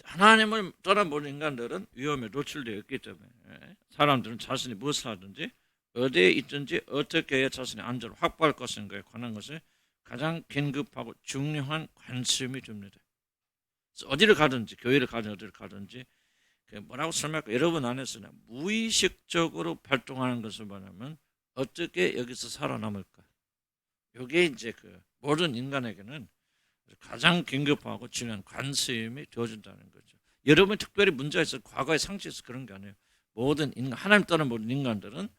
하나님을 떠나버린 인간들은 위험에 노출되어 있기 때문에 사람들은 자신이 무엇을 하든지 어디에 있든지 어떻게 해야 자신의 안전을 확보할 것인가에 관한 것에 가장 긴급하고 중요한 관심이 듭니다. 어디를 가든지 교회를 가든지 어디를 가든지 뭐라고 설명할까? 여러분 안에서는 무의식적으로 발동하는 것을 말하면 어떻게 여기서 살아남을까? 이게 이제 모든 인간에게는 가장 긴급하고 중요한 관심이 되어준다는 거죠. 여러분 특별히 문제가 있어 과거의 상처에서 그런 게 아니에요. 모든 인간, 하나님 떠난 모든 인간들은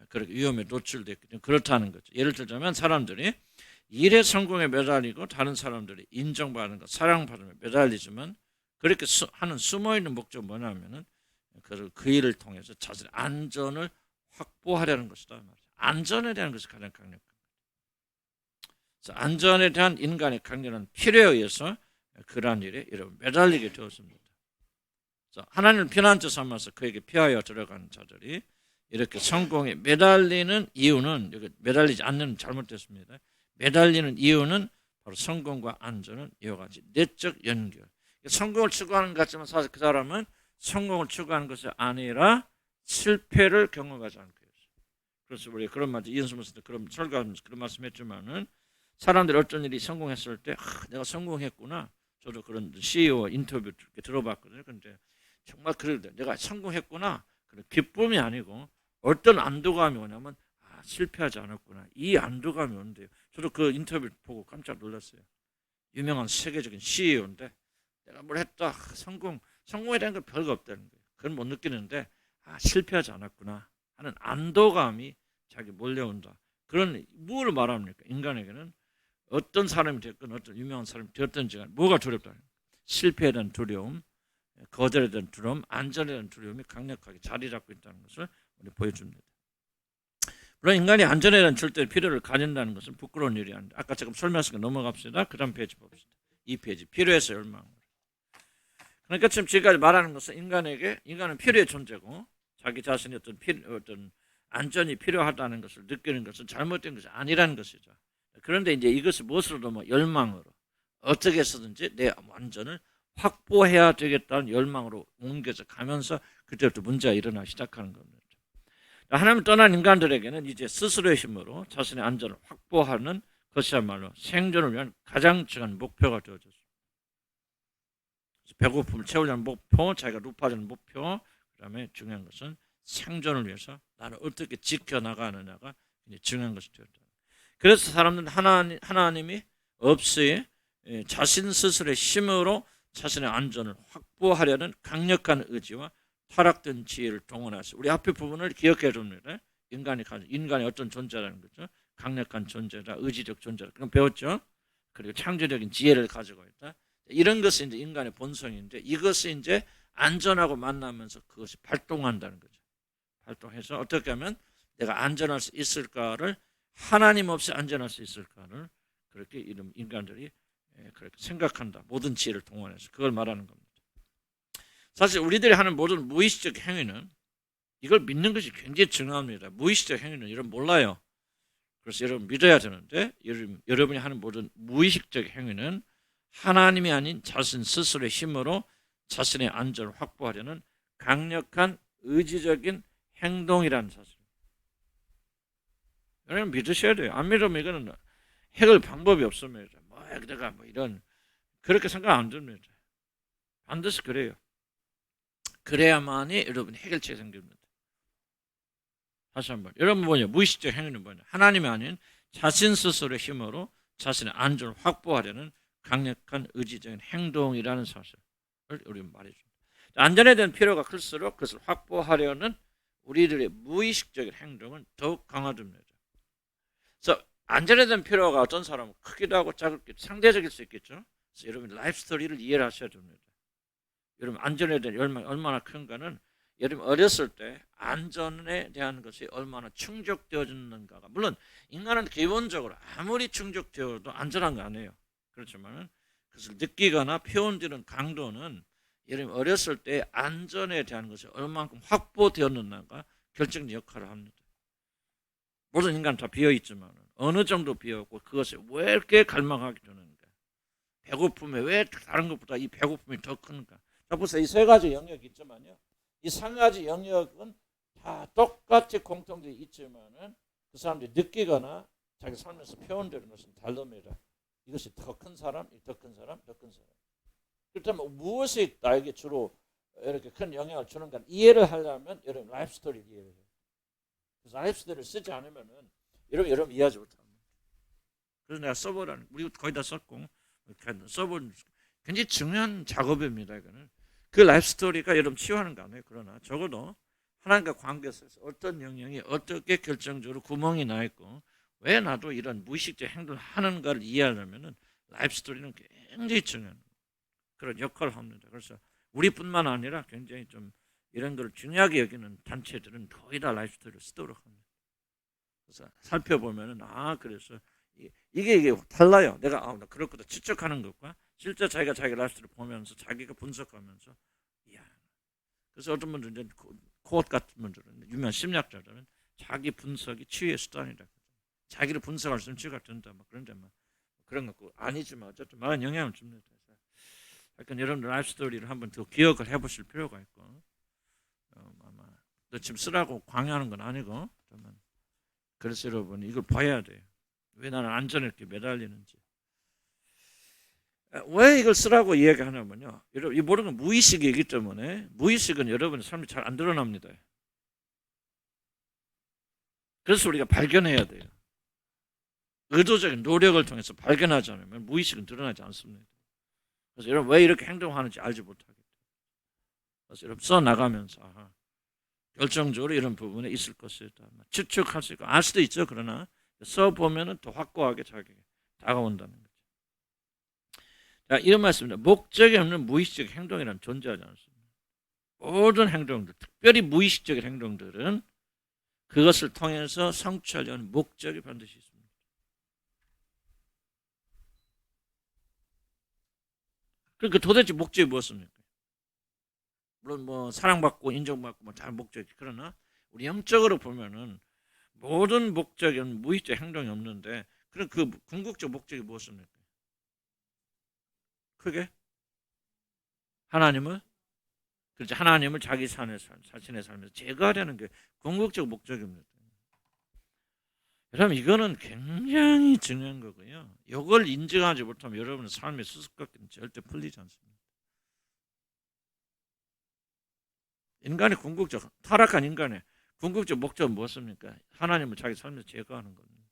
그렇게 위험에 노출됐기 때문에 그렇다는 거죠. 예를 들자면 사람들이 일의 성공에 매달리고 다른 사람들이 인정받는 것, 사랑받으며 매달리지만 그렇게 하는 숨어있는 목적은 뭐냐면은 그 일을 통해서 자신의 안전을 확보하려는 것이다. 안전에 대한 것이 가장 강력한 거죠. 안전에 대한 인간의 강렬한 필요에 의해서 그러한 일에 여러분 매달리게 되었습니다. 하나님을 피난처 삼아서 그에게 피하여 들어가는 자들이 이렇게 성공에 매달리는 이유는, 여기 매달리지 않는 잘못됐습니다. 매달리는 이유는 바로 성공과 안전은 이와 같이 내적 연결. 성공을 추구하는 것 같지만 사실 그 사람은 성공을 추구하는 것이 아니라 실패를 경험하지 않고 있어요. 그래서 우리 그런 말, 이현수 목사님 그런 설교하면서 그런 말씀했지만은 사람들이 어떤 일이 성공했을 때 내가 성공했구나. 저도 그런 CEO 인터뷰 들어봤거든요. 근데 정말 그런데 내가 성공했구나. 그런 기쁨이 아니고 어떤 안도감이 오냐면 실패하지 않았구나. 이 안도감이 오는데요. 저도 그 인터뷰 보고 깜짝 놀랐어요. 유명한 세계적인 CEO인데 내가 뭘 했다. 성공에 대한 건 별거 없다는 거예요. 그건 못 느끼는데 실패하지 않았구나 하는 안도감이 자기 몰려온다. 그런 무엇을 말합니까? 인간에게는 어떤 사람이 됐건 어떤 유명한 사람이 되었든지 뭐가 두렵다. 실패에 대한 두려움, 거절에 대한 두려움, 안전에 대한 두려움이 강력하게 자리 잡고 있다는 것을 우리 보여줍니다. 물론 인간이 안전에 대한 절대 필요를 가진다는 것은 부끄러운 일이 아닌데 아까 제가 설명했으니까 넘어갑시다. 그 다음 페이지 봅시다. 이 페이지 필요해서 열망으로. 그러니까 지금 지금까지 말하는 것은 인간은 필요의 존재고 자기 자신이 어떤 안전이 필요하다는 것을 느끼는 것은 잘못된 것이 아니라는 것이죠. 그런데 이제 이것을 무엇으로 넘어 열망으로 어떻게 해서든지 내 안전을 확보해야 되겠다는 열망으로 옮겨서 가면서 그때부터 문제가 일어나기 시작하는 겁니다. 하나님을 떠난 인간들에게는 이제 스스로의 힘으로 자신의 안전을 확보하는 것이야말로 생존을 위한 가장 중요한 목표가 되어졌습니다. 배고픔을 채우려는 목표, 자기가 높아지는 목표, 그 다음에 중요한 것은 생존을 위해서 나를 어떻게 지켜나가느냐가 중요한 것이 되었다. 그래서 사람들은 하나님이 없이 자신 스스로의 힘으로 자신의 안전을 확보하려는 강력한 의지와 타락된 지혜를 동원해서 우리 앞에 부분을 기억해 줍니다. 인간이 어떤 존재라는 거죠. 강력한 존재다, 의지적 존재다. 그럼 배웠죠. 그리고 창조적인 지혜를 가지고 있다. 이런 것이 이제 인간의 본성인데 이것이 이제 안전하고 만나면서 그것이 발동한다는 거죠. 발동해서 어떻게 하면 내가 안전할 수 있을까를 하나님 없이 안전할 수 있을까를 그렇게 인간들이 그렇게 생각한다. 모든 지혜를 동원해서 그걸 말하는 겁니다. 사실 우리들이 하는 모든 무의식적 행위는 이걸 믿는 것이 굉장히 중요합니다. 무의식적 행위는 여러분 몰라요. 그래서 여러분 믿어야 되는데 여러분이 하는 모든 무의식적 행위는 하나님이 아닌 자신 스스로의 힘으로 자신의 안전을 확보하려는 강력한 의지적인 행동이라는 사실. 여러분 믿으셔야 돼요. 안 믿으면 이거는 해결 방법이 없습니다. 내가 이런 그렇게 생각 안 듭니다. 반드시 그래요. 그래야만이 여러분 해결책이 생깁니다. 다시 한번 여러분 무의식적 행위는 뭐냐? 하나님이 아닌 자신 스스로의 힘으로 자신의 안전을 확보하려는 강력한 의지적인 행동이라는 사실을 우리 말해줍니다. 안전에 대한 필요가 클수록 그것을 확보하려는 우리들의 무의식적인 행동은 더욱 강화됩니다. 그래서 안전에 대한 필요가 어떤 사람은 크기도 하고 작기도 상대적일 수 있겠죠. 그래서 여러분 라이프 스토리를 이해를 하셔야 됩니다. 여러분 안전에 대한 열망이 얼마나 큰가는 여러분 어렸을 때 안전에 대한 것이 얼마나 충족되어졌는가가 물론 인간은 기본적으로 아무리 충족되어도 안전한 거 아니에요. 그렇지만 그것을 느끼거나 표현되는 강도는 여러분 어렸을 때 안전에 대한 것이 얼마만큼 확보되었는가가 결정적 역할을 합니다. 모든 인간 다 비어있지만 어느 정도 비어있고 그것이 왜 이렇게 갈망하게 되는가. 배고픔에 왜 다른 것보다 이 배고픔이 더 큰가. 자, 보세요. 이 세 가지 영역이 있지만요. 이 세 가지 영역은 다 똑같이 공통점이 있지만은 그 사람들이 느끼거나 자기 삶에서 표현되는 것은 다릅니다. 이것이 더 큰 사람, 더 큰 사람, 더 큰 사람. 그렇다면 무엇이 나에게 주로 이렇게 큰 영향을 주는가 이해를 하려면 여러분 라이프 스토리를 이해해요. 그래서 라이프 스토리를 쓰지 않으면은 여러분 이해하지 못합니다. 그래서 내가 써보라는 우리 거의 다 썼고 써본 굉장히 중요한 작업입니다. 이거는 그 라이프 스토리가 여러분 치유하는 거 아니에요. 그러나 적어도 하나님과 관계에서 어떤 영향이 어떻게 결정적으로 구멍이 나 있고 왜 나도 이런 무의식적 행동을 하는가를 이해하려면은 라이프 스토리는 굉장히 중요한 그런 역할을 합니다. 그래서 우리뿐만 아니라 굉장히 좀 이런 걸 중요하게 여기는 단체들은 거의 다 라이프 스토리를 쓰도록 합니다. 그래서 살펴보면은 그래서 이게 달라요. 내가 나 그렇거든 추측하는 것과 실제 자기가 자기 라이프 스토리를 보면서 자기가 분석하면서 이야. 그래서 어떤 분들은 코엇 같은 분들은 유명한 심리학자들은 자기 분석이 치유의 수단이다. 자기를 분석할 수 있는 치유가 된다. 막 그런데 막 그런 거 아니지만 어쨌든 많은 영향을 줍니다. 그러니까 여러분들 라이프 스토리를 한번 더 기억을 해보실 필요가 있고 아마 너 지금 쓰라고 강요하는 건 아니고 그래서 여러분 이걸 봐야 돼요. 왜 나는 안전에 이렇게 매달리는지. 왜 이걸 쓰라고 이야기하냐면요. 여러분 이 모든 건 무의식이기 때문에 무의식은 여러분의 삶이 잘 안 드러납니다. 그래서 우리가 발견해야 돼요. 의도적인 노력을 통해서 발견하지 않으면 무의식은 드러나지 않습니다. 그래서 여러분 왜 이렇게 행동하는지 알지 못하겠다. 그래서 여러분 써나가면서 결정적으로 이런 부분에 있을 것이다. 추측할 수 있고 알 수도 있죠. 그러나 써보면 더 확고하게 자기가 다가온다는 거죠. 자, 이런 말씀입니다. 목적이 없는 무의식적 행동이란 존재하지 않습니다. 모든 행동들, 특별히 무의식적인 행동들은 그것을 통해서 성취하려는 목적이 반드시 있습니다. 그러니까 도대체 목적이 무엇입니까? 물론 뭐 사랑받고 인정받고 뭐 다 목적이 그러나 우리 영적으로 보면은 모든 목적은 무의식적 행동이 없는데 그럼 그 궁극적 목적이 무엇입니까? 크게 하나님을 그렇죠. 하나님을 자기 자신의 삶에서 제거하려는 게 궁극적 목적입니다. 여러분 이거는 굉장히 중요한 거고요. 이걸 인정하지 못하면 여러분의 삶의 수습관은 절대 풀리지 않습니다. 인간의 궁극적 타락한 인간의 궁극적 목적은 무엇입니까? 하나님을 자기 삶에서 제거하는 겁니다.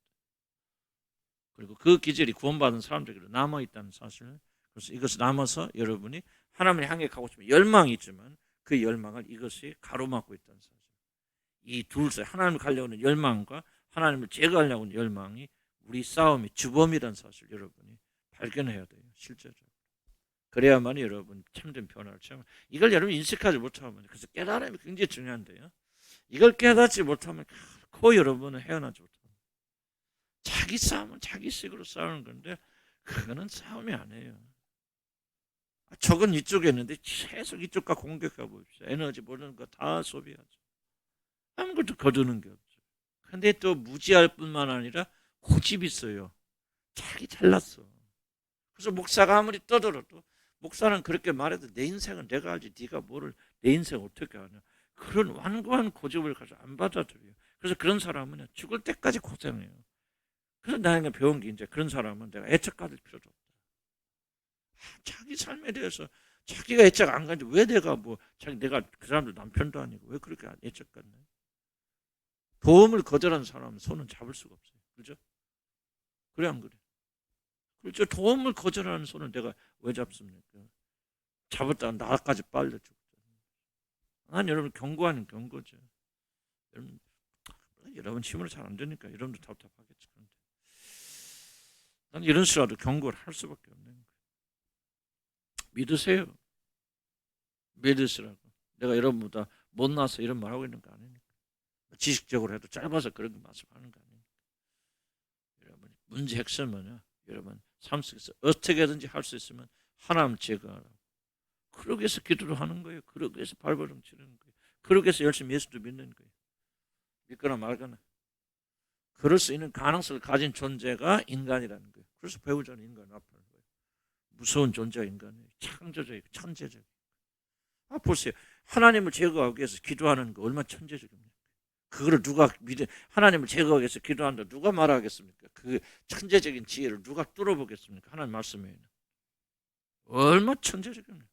그리고 그 기질이 구원받은 사람들에게 남아있다는 사실. 그래서 이것을 남아서 여러분이 하나님을 향해 가고 싶은 열망이 있지만 그 열망을 이것이 가로막고 있다는 사실. 이 둘 사이 하나님을 가려고 하는 열망과 하나님을 제거하려고 하는 열망이 우리 싸움의 주범이라는 사실 여러분이 발견해야 돼요. 실제적으로. 그래야만 여러분 참된 변화를 체험. 이걸 여러분 인식하지 못하면 그래서 깨달음이 굉장히 중요한데요. 이걸 깨닫지 못하면 결코 여러분은 헤어나지 못합니다. 자기 싸움은 자기 식으로 싸우는 건데 그거는 싸움이 아니에요. 적은 이쪽에 있는데 계속 이쪽과 공격해 봅시다. 에너지 모든 거 다 소비하죠. 아무것도 거두는 게 없죠. 근데 또 무지할 뿐만 아니라 고집이 있어요. 자기 잘났어. 그래서 목사가 아무리 떠들어도 목사는 그렇게 말해도 내 인생은 내가 알지 네가 뭐를 내 인생 어떻게 아냐. 그런 완고한 고집을 가지고 안 받아들여요. 그래서 그런 사람은 죽을 때까지 고생해요. 그래서 나에게 배운 게 이제 그런 사람은 내가 애착받을 필요도 없다. 자기 삶에 대해서 자기가 애착 안 가는데 왜 내가 내가 그 사람들 남편도 아니고 왜 그렇게 애착받나? 도움을 거절하는 사람은 손은 잡을 수가 없어요. 그렇죠? 그래 안 그래? 그렇죠. 도움을 거절하는 손을 내가 왜 잡습니까? 잡았다가 나까지 빨려 죽죠. 난 여러분 경고하는 경고죠. 여러분 힘으로 잘 안 되니까 여러분도 답답하겠죠. 그런데 난 이런 식으로 경고를 할 수밖에 없는 거예요. 믿으세요. 믿으시라고. 내가 여러분보다 못나서 이런 말 하고 있는 거 아니니까. 지식적으로 해도 짧아서 그런 거 말씀하는 거 아니니까. 여러분 문제 핵심은요. 여러분 삶 속에서 어떻게든지 할 수 있으면 하나님 제거하라고. 그러기 위해서 기도를 하는 거예요. 그러기 위해서 발버둥 치는 거예요. 그러기 위해서 열심히 예수도 믿는 거예요. 믿거나 말거나. 그럴 수 있는 가능성을 가진 존재가 인간이라는 거예요. 그래서 배우자는 인간 앞에 거예요. 무서운 존재가 인간이에요. 창조적이고 천재적이고. 보세요. 하나님을 제거하기 위해서 기도하는 거 얼마나 천재적입니까? 그거를 누가 하나님을 제거하기 위해서 기도한다 누가 말하겠습니까? 그 천재적인 지혜를 누가 뚫어보겠습니까? 하나님 말씀에는 얼마나 천재적입니까?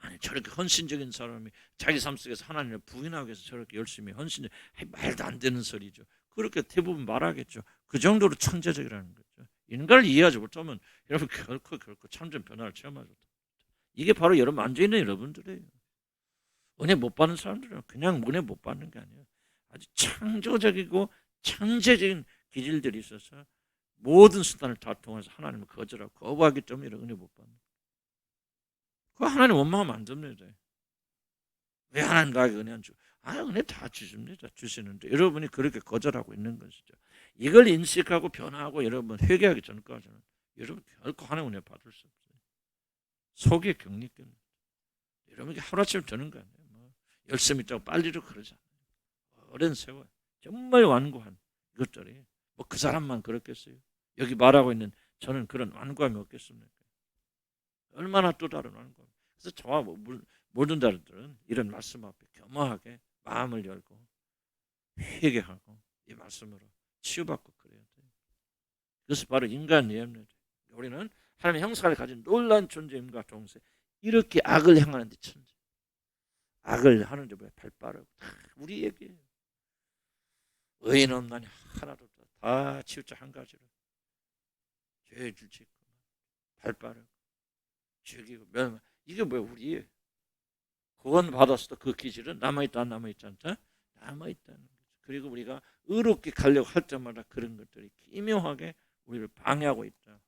아니 저렇게 헌신적인 사람이 자기 삶 속에서 하나님을 부인하기 위해서 저렇게 열심히 헌신, 말도 안 되는 소리죠. 그렇게 대부분 말하겠죠. 그 정도로 천재적이라는 거죠. 인간을 이해하지 못하면 여러분 결코 참전 변화를 체험하지 못합니다. 이게 바로 여러분 앉아있는 여러분들이에요. 은혜 못 받는 사람들은 그냥 은혜 못 받는 게 아니에요. 아주 창조적이고 천재적인 기질들이 있어서 모든 수단을 다 통해서 하나님을 거절하고 거부하기 때문에 은혜 못 받는 거예요. 그거 하나님 원망하면 안 됩니다. 왜 하나님 나에게 은혜 안 줘? 은혜 다 주십니다. 주시는데 여러분이 그렇게 거절하고 있는 것이죠. 이걸 인식하고 변화하고 여러분 회개하기 전까지는 여러분 결코 하나님 은혜 받을 수 없어요. 속에 격리됩니다. 여러분이 하루아침에 되는 거 아니에요. 열심히 있다고 빨리로 그러지 않아요. 오랜 세월 정말 완고한 이것들이 그 사람만 그렇겠어요. 여기 말하고 있는 저는 그런 완고함이 없겠습니까? 얼마나 또 다른 완고함. 그래서 저와 모든 자들은 이런 말씀 앞에 겸허하게 마음을 열고 회개하고 이 말씀으로 치유받고 그래야 돼요. 그것이 바로 인간 예입니다. 우리는 하나님의 형상을 가진 놀라운 존재임과 동시에 이렇게 악을 행하는 데 천재. 악을 하는데 왜 발 빠르고 우리 얘기예요. 의인 없나니 하나도 없다. 다 치우쳐 한 가지로 죄를 짓고 발 빠르고 죽이고 멸망. 이게 뭐야 우리예요. 구원 받았어도 그 기질은 남아있다 안 남아있지 않다? 남아있다는 거죠. 그리고 우리가 의롭게 가려고 할 때마다 그런 것들이 기묘하게 우리를 방해하고 있다.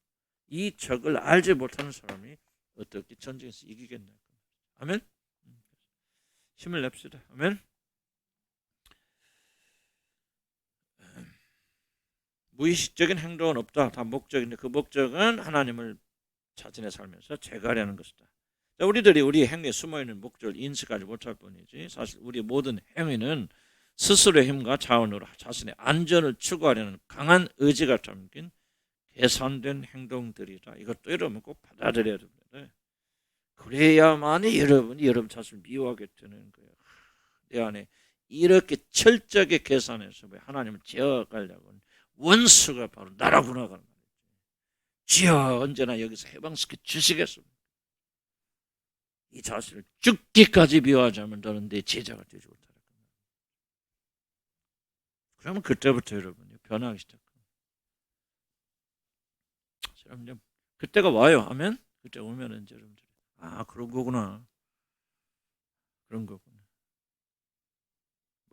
이 적을 알지 못하는 사람이 어떻게 전쟁에서 이기겠나. 아멘. 힘을 냅시다. 아멘. 무의식적인 행동은 없다. 다 목적인데 그 목적은 하나님을 자신의 삶에서 제거하려는 것이다. 우리들이 우리 행위에 숨어있는 목적을 인식하지 못할 뿐이지 사실 우리 모든 행위는 스스로의 힘과 자원으로 자신의 안전을 추구하려는 강한 의지가 담긴 계산된 행동들이다. 이것도 여러분 꼭 받아들여야 됩니다. 그래야만이 여러분이 여러분 자신을 미워하게 되는 거예요. 내 안에 이렇게 철저하게 계산해서 하나님을 제어하려고 원수가 바로 나라구나 하는 말이죠. 주여 언제나 여기서 해방시켜 주시겠습니다. 이 자신을 죽기까지 미워하자면 너는 내 제자가 되지 못하라. 그러면 그때부터 여러분이 변하기 시작합니다. 여러분 그때가 와요. 아멘. 그때 오면은 여러분들 그런 거구나. 그런 거구나.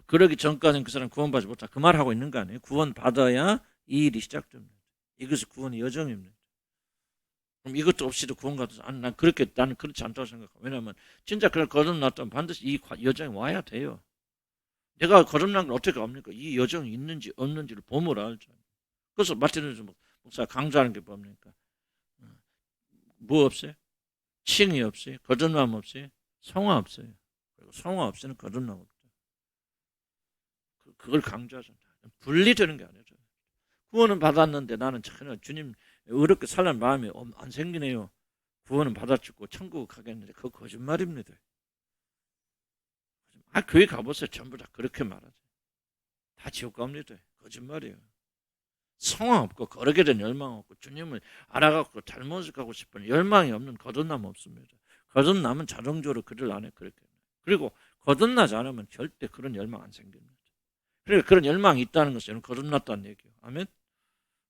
그러기 전까지는 그 사람 구원받지 못하고 그 말하고 있는 거 아니에요. 구원받아야 이 일이 시작됩니다. 이것이 구원의 여정입니다. 그럼 이것도 없이도 구원 받아서 나는 그렇지 않다고 생각해요. 왜냐하면 진짜 그걸 거듭났다면 반드시 이 여정이 와야 돼요. 내가 거듭난 걸 어떻게 압니까? 이 여정이 있는지 없는지를 보면 알죠. 그래서 마틴루터 목사 강조하는 게 뭡니까? 뭐 없어요? 칭이 없어요. 거듭남 없어요. 성화 없어요. 그리고 성화 없이는 거듭남 없다. 그걸 강조하잖아요. 분리되는 게 아니죠. 구원은 받았는데 나는 전혀 주님 어렵게 살라는 마음이 안 생기네요. 구원은 받아주고 천국 가겠는데 그거 거짓말입니다. 교회 가보세요. 전부 다 그렇게 말하죠. 다 지옥 갑니다. 거짓말이에요. 성화 없고 거룩에 대한 열망 없고 주님을 알아가고 잘못을 가고 싶은 열망이 없는 거듭남 없습니다. 거듭남은 자동적으로 그들 안에 그렇게. 그리고 거듭나지 않으면 절대 그런 열망 안 생깁니다. 그러니까 그런 열망이 있다는 것은 거듭났다는 얘기예요. 아멘.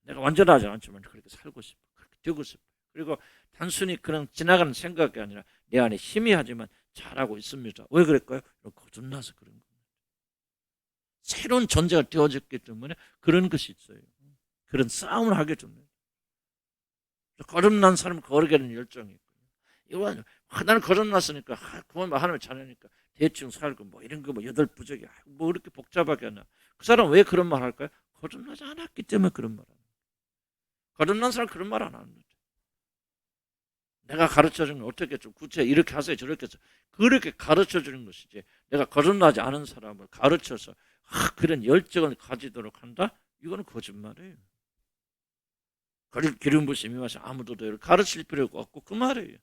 내가 완전하지 않지만 그렇게 살고 싶어. 그렇게 되고 싶어. 그리고 단순히 그런 지나가는 생각이 아니라 내 안에 희미하지만 잘하고 있습니다. 왜 그럴까요? 거듭나서 그런 겁니다. 새로운 존재가 되어졌기 때문에 그런 것이 있어요. 그런 싸움을 하게 됩니다. 거듭난 사람은 거룩에 대한 열정이 있고요. 이건 나는 거듭났으니까 구원 하나님의 자녀니까 대충 살고 이런 거 여덟 부적이 이렇게 복잡하게 하나. 그 사람 왜 그런 말 할까요? 거듭나지 않았기 때문에 그런 말 하는. 거듭난 사람 그런 말 안 합니다. 내가 가르쳐주는 건 어떻게 좀 구체 이렇게 하세요 저렇게 해서 그렇게 가르쳐주는 것이지 내가 거듭나지 않은 사람을 가르쳐서 그런 열정을 가지도록 한다? 이거는 거짓말이에요. 기름 부심이 와서 아무도 너를 가르칠 필요가 없고 그 말이에요.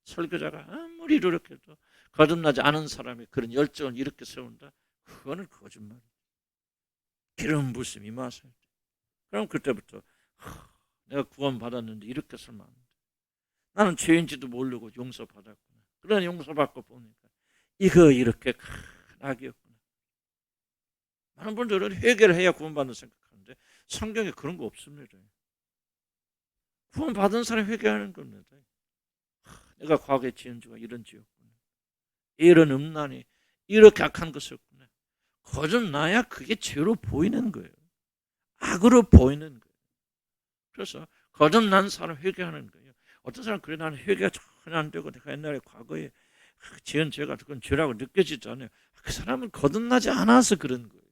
설교자가 아무리 노력해도 거듭나지 않은 사람이 그런 열정을 이렇게 세운다? 그거는 거짓말. 기름 부심이 임하세요. 그럼 그때부터 내가 구원받았는데 이렇게 살면 안 돼. 나는 죄인지도 모르고 용서받았구나. 그런 용서받고 보니까 이거 이렇게 큰 악이었구나. 많은 분들은 회개를 해야 구원받는 생각하는데 성경에 그런 거 없습니다. 구원받은 사람이 회개하는 겁니다. 내가 과거에 지은 죄가 이런 죄였구나. 이런 음란이 이렇게 악한 것이었구나. 거듭나야 그게 죄로 보이는 거예요. 악으로 보이는 거예요. 그래서 거듭난 사람 회개하는 거예요. 어떤 사람 그래 나는 회개가 전혀 안 되고 내가 옛날에 과거에 지은 죄가 그건 죄라고 느껴지지 않아요. 그 사람은 거듭나지 않아서 그런 거예요.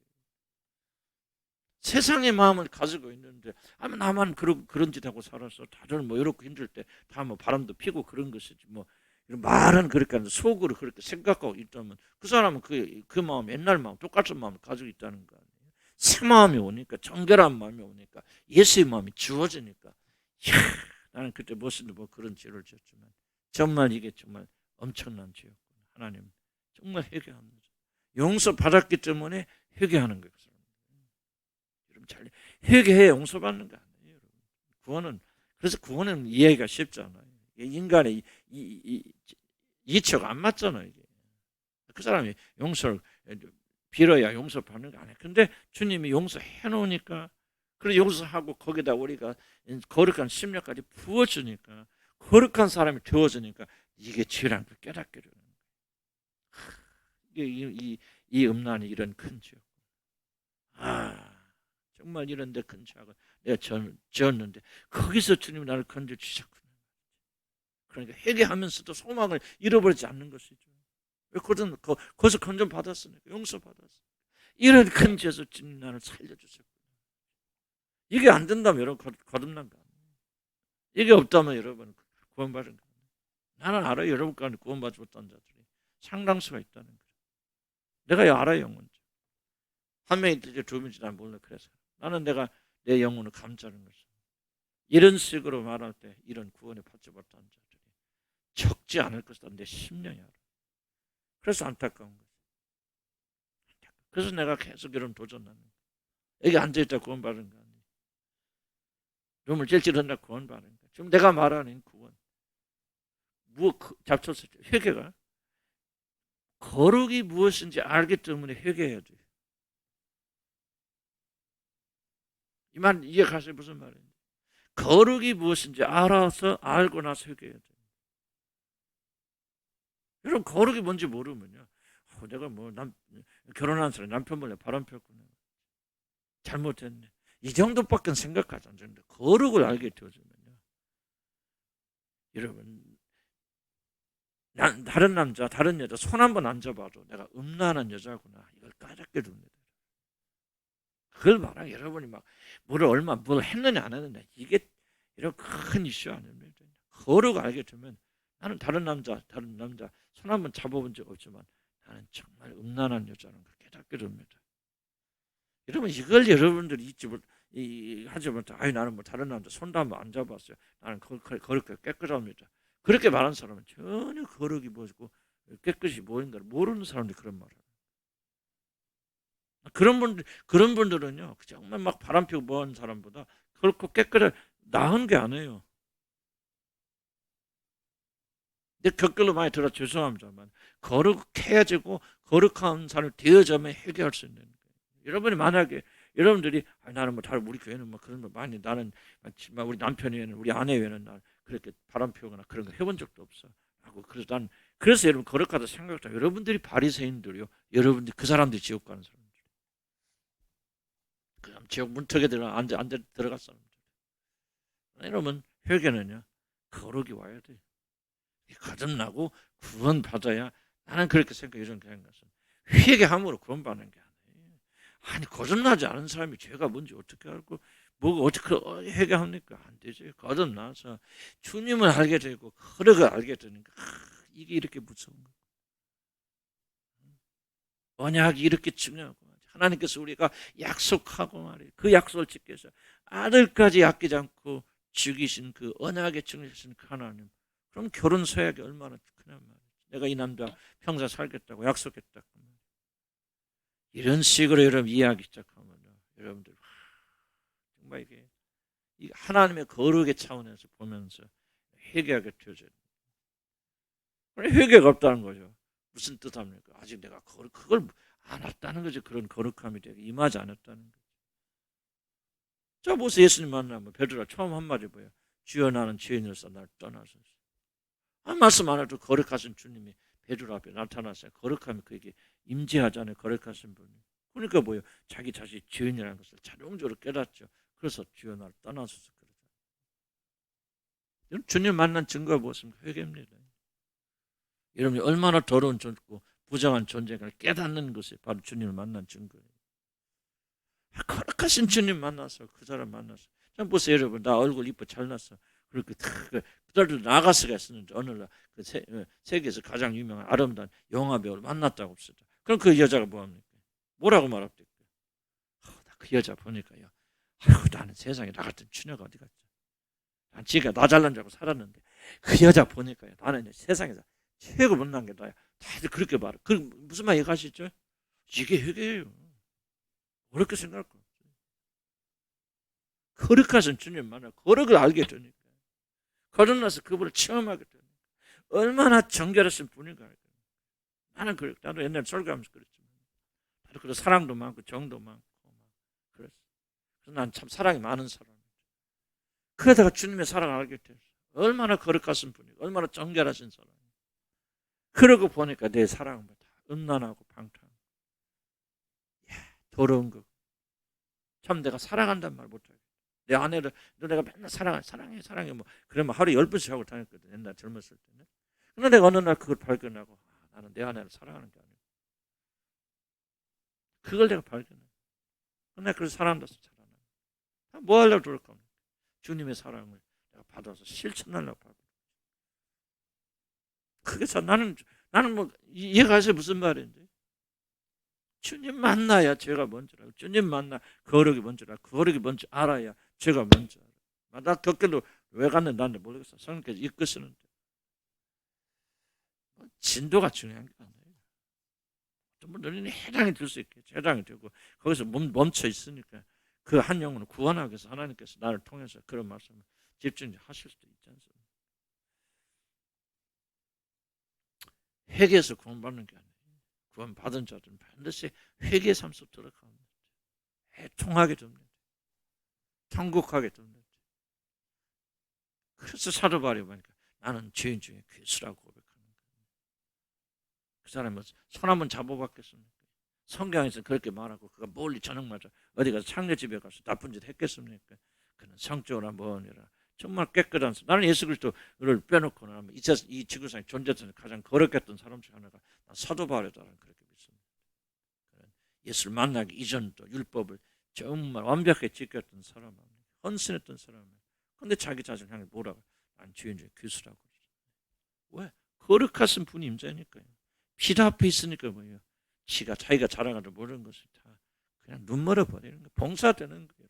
세상의 마음을 가지고 있는데 아마 나만 그런 짓 하고 살아서 다들 뭐 이렇게 힘들 때 다 뭐 바람도 피고 그런 것이지 뭐 이런 말은 그렇게 하는데 속으로 그렇게 생각하고 있다면 그 사람은 그 마음 옛날 마음 똑같은 마음을 가지고 있다는 거 아니에요. 새 마음이 오니까 정결한 마음이 오니까 예수의 마음이 주어지니까 이야, 나는 그때 무슨 뭐 그런 죄를 지었지만 정말 이게 정말 엄청난 죄였구나. 하나님 정말 회개합니다. 용서 받았기 때문에 회개하는 거예요. 여러분 잘 회개해 용서받는 거 아니에요. 여러분. 구원은 그래서 구원은 이해가 쉽잖아요. 인간의 이치가 안 맞잖아요. 이게. 그 사람이 용서를 빌어야 용서받는 거 아니에요. 근데 주님이 용서해 놓으니까 그래 용서하고 거기다 우리가 거룩한 심령까지 부어주니까 거룩한 사람이 되어주니까 이게 죄라는 걸 깨닫게 되는 거예요. 이게 이 음란이 이런 큰 죄. 정말 이런 데 큰 죄악을 내가 지었는데 거기서 주님이 나를 건져주셨구나. 그러니까 회개하면서도 소망을 잃어버리지 않는 것이죠. 왜 거기서 건져 받았으니까 용서 받았으니까 이런 큰 죄에서 주님 나를 살려주셨구나. 이게 안 된다면 여러분 거듭난 거 아니에요. 이게 없다면 여러분 구원받은 거 아니에요. 나는 알아요. 여러분 가운데 구원받지 못한 자들이 상당수가 있다는 거죠. 내가 알아요. 영혼. 한 명인지 두 명인지 난 몰라. 그래서 나는 내가 내 영혼을 감자는 것이 이런 식으로 말할 때 이런 구원에 받지 못한 자들이 적지 않을 것이다. 내 심령이 알아. 그래서 안타까운 거죠. 그래서 내가 계속 이런 도전하는 거예요. 여기 앉아있다 구원받은 거 아니에요. 몸을 찔찔한다 구원받은 거예요. 지금 내가 말하는 구원 잡초서 회개가 거룩이 무엇인지 알기 때문에 회개해야 돼요. 이 말 이해가세요? 무슨 말인지. 거룩이 무엇인지 알고 나서 회개해야 돼요. 여러분 거룩이 뭔지 모르면요. 내가 뭐 결혼한 사람 남편 몰래 바람 폈구나. 잘못했네. 이 정도밖에 생각하지 않는데 거룩을 알게 되어지면요. 여러분 다른 남자 다른 여자 손 한번 안 잡아도 내가 음란한 여자구나 이걸 까맣게 됩니다. 그걸 말하면 여러분이 막 뭘 했느냐 안 했느냐 이게 이런 큰 이슈 아닙니다. 거룩 알게 되면 나는 다른 남자 손 한번 잡아본 적 없지만 나는 정말 음란한 여자는 걸 깨닫게 됩니다. 여러분 이걸 여러분들이 하지 못해 나는 뭐 다른 남자 손도 한번 안 잡았어요. 나는 거룩하게 깨끗합니다. 그렇게 말하는 사람은 전혀 거룩이 뭐고 깨끗이 뭐인가를 모르는 사람들이 그런 말을 해요. 그런 분들은요 정말 막 바람 피고 뭐 하는 사람보다 그렇고 깨끗해 나은 게 아니에요. 근데 댓글로 많이 들어 죄송합니다만 거룩해지고 거룩한 사람이 되어져야만 해결할 수 있는 거예요. 여러분이 만약에 여러분들이 나는 뭐 다른 우리 교회는 뭐 그런 거 많이 나는 우리 남편 외에는 우리 아내 외에는 난 그렇게 바람 피우거나 그런 거 해본 적도 없어. 하고 그래서 여러분 거룩하다 생각하다 여러분들이 바리새인들이요. 여러분들 그 사람들이 지옥 가는 사람들. 그럼 지옥 문턱에 안 들어갈 사람들. 여러분 회개는요 거룩이 와야 돼. 거듭나고 구원받아야 나는 그렇게 생각해요. 이런 것은 회개함으로 구원받는 게 아니에요. 아니 거듭나지 않은 사람이 죄가 뭔지 어떻게 알고 뭐가 어떻게 회개합니까? 안 되죠. 거듭나서 주님을 알게 되고 거룩을 알게 되니까 이게 이렇게 무서운 거예요. 언약이 이렇게 중요하고 하나님께서 우리가 약속하고 말이에요. 그 약속을 지키기 위해서 아들까지 아끼지 않고 죽이신 그 언약에 충실하신 그 하나님. 그럼 결혼 서약이 얼마나 크냐 말이에요. 내가 이 남자 평생 살겠다고 약속했다. 이런 식으로 여러분 이해하기 시작하면 여러분들 정말 이게 하나님의 거룩의 차원에서 보면서 회개하게 되어져요. 회개가 없다는 거죠. 무슨 뜻합니까? 아직 내가 그걸 안 왔다는 거죠. 그런 거룩함이 되게 임하지 않았다는 거죠. 자, 보세요. 예수님 만나면 베드로가 처음 한마디 뭐예요? 주여 나는 죄인으로서 날 떠나소서. 한 말씀 안 해도 거룩하신 주님이 베드로 앞에 나타나서 거룩함이 그에게 임재하잖아요. 거룩하신 분이. 그러니까 뭐예요? 자기 자신이 죄인이라는 것을 자동적으로 깨닫죠. 그래서 주여 나를 떠나소서 그러죠. 주님 만난 증거가 무엇입니까? 회개입니다. 여러분이 얼마나 더러운 존재고 부정한 존재인가를 깨닫는 것이 바로 주님을 만난 증거예요. 거룩하신 주님 만나서 그 사람 만나서 참 보세요 여러분. 나 얼굴 이뻐 잘났어. 그렇게 그들도 나가스가 있었는데 어느 날 그 세계에서 가장 유명한 아름다운 영화 배우를 만났다고 합시다. 그럼 그 여자가 뭐합니까? 뭐라고 말합니까? 그 여자 보니까요. 아이고 나는 세상에 나 같은 처녀가 어디 갔지? 난 지가 나 잘난 줄 알고 살았는데 그 여자 보니까요. 나는 세상에서 최고 못난 게 나야. 다들 그렇게 말해. 그 무슨 말 이해가시죠? 이게 회개예요. 어렵게 생각할 거 없어요. 거룩하신 주님 만나 거룩을 알게 되니까. 거듭나서 그분을 체험하게 되니까. 얼마나 정결하신 분인가. 나는 그래. 나도 옛날에 설교하면서 그랬지만. 나도 그래 사랑도 많고 정도 많고 그랬어. 그래서 난 참 사랑이 많은 사람이죠. 그러다가 주님의 사랑을 알게 됐어. 얼마나 거룩하신 분이고 얼마나 정결하신 사람이고. 그러고 보니까 내 사랑은 다 음란하고 방탕. 더러운 거. 참 내가 사랑한다는 말 못하겠다. 내 아내를 내가 맨날 사랑해 뭐 그러면 하루에 10번씩 하고 다녔거든. 옛날 젊었을 때는. 그런데 내가 어느 날 그걸 발견하고 나는 내 아내를 사랑하는 게 아니고 그걸 내가 발견해. 내가 그래서 사랑한다서 잘하는. 뭐 하려고 노력합니까? 주님의 사랑을 내가 받아서 실천하려고 받아. 그게 나는 뭐 이해가 가세요 무슨 말인지. 주님 만나야 죄가 뭔지 알고 주님 만나 거룩이 뭔지 알고 거룩이 뭔지 알아야 죄가 뭔지 알아. 나 곁길로 왜 갔는지 나는 모르겠어. 성령께서 이끄시는데 진도가 중요한 게 아니에요. 어떤 분들은 해당이 될 수 있겠죠. 해당이 되고 거기서 멈춰 있으니까 그 한 영혼을 구원하기 위해서 하나님께서 나를 통해서 그런 말씀을 집중하실 수도 있지 않습니까? 회개해서 구원받는 게 아니에요. 구원받은 자들은 반드시 회개의 삶 속 들어갑니다. 해통하게 됩니다. 통곡하게 됩니다. 그래서 사도 바울이 보니까 나는 죄인 중에 괴수라고 고백하는 거예요. 그 사람은 손 한번 잡아봤겠습니까? 성경에서 그렇게 말하고 그가 멀리 저녁마다 어디 가서 창녀집에 가서 나쁜 짓 했겠습니까? 그는 성적으로 뭐니라 정말 깨끗한 사람. 나는 예수 그리스도를 빼놓고 나면 이 지구상에 존재해서 가장 거룩했던 사람 중 하나가 사도 바울이다라는 그렇게 믿습니다. 예수를 만나기 이전도 율법을 정말 완벽하게 지켰던 사람입니다. 헌신했던 사람이에요. 그런데 자기 자신을 향해 뭐라고? 난 죄인 중에 괴수라고. 왜? 거룩하신 분이 임자니까요. 피다 앞에 있으니까 뭐예요? 자기가 자랑하는 모든 것을 다 그냥 눈멀어 버리는 거, 봉사되는 거예요.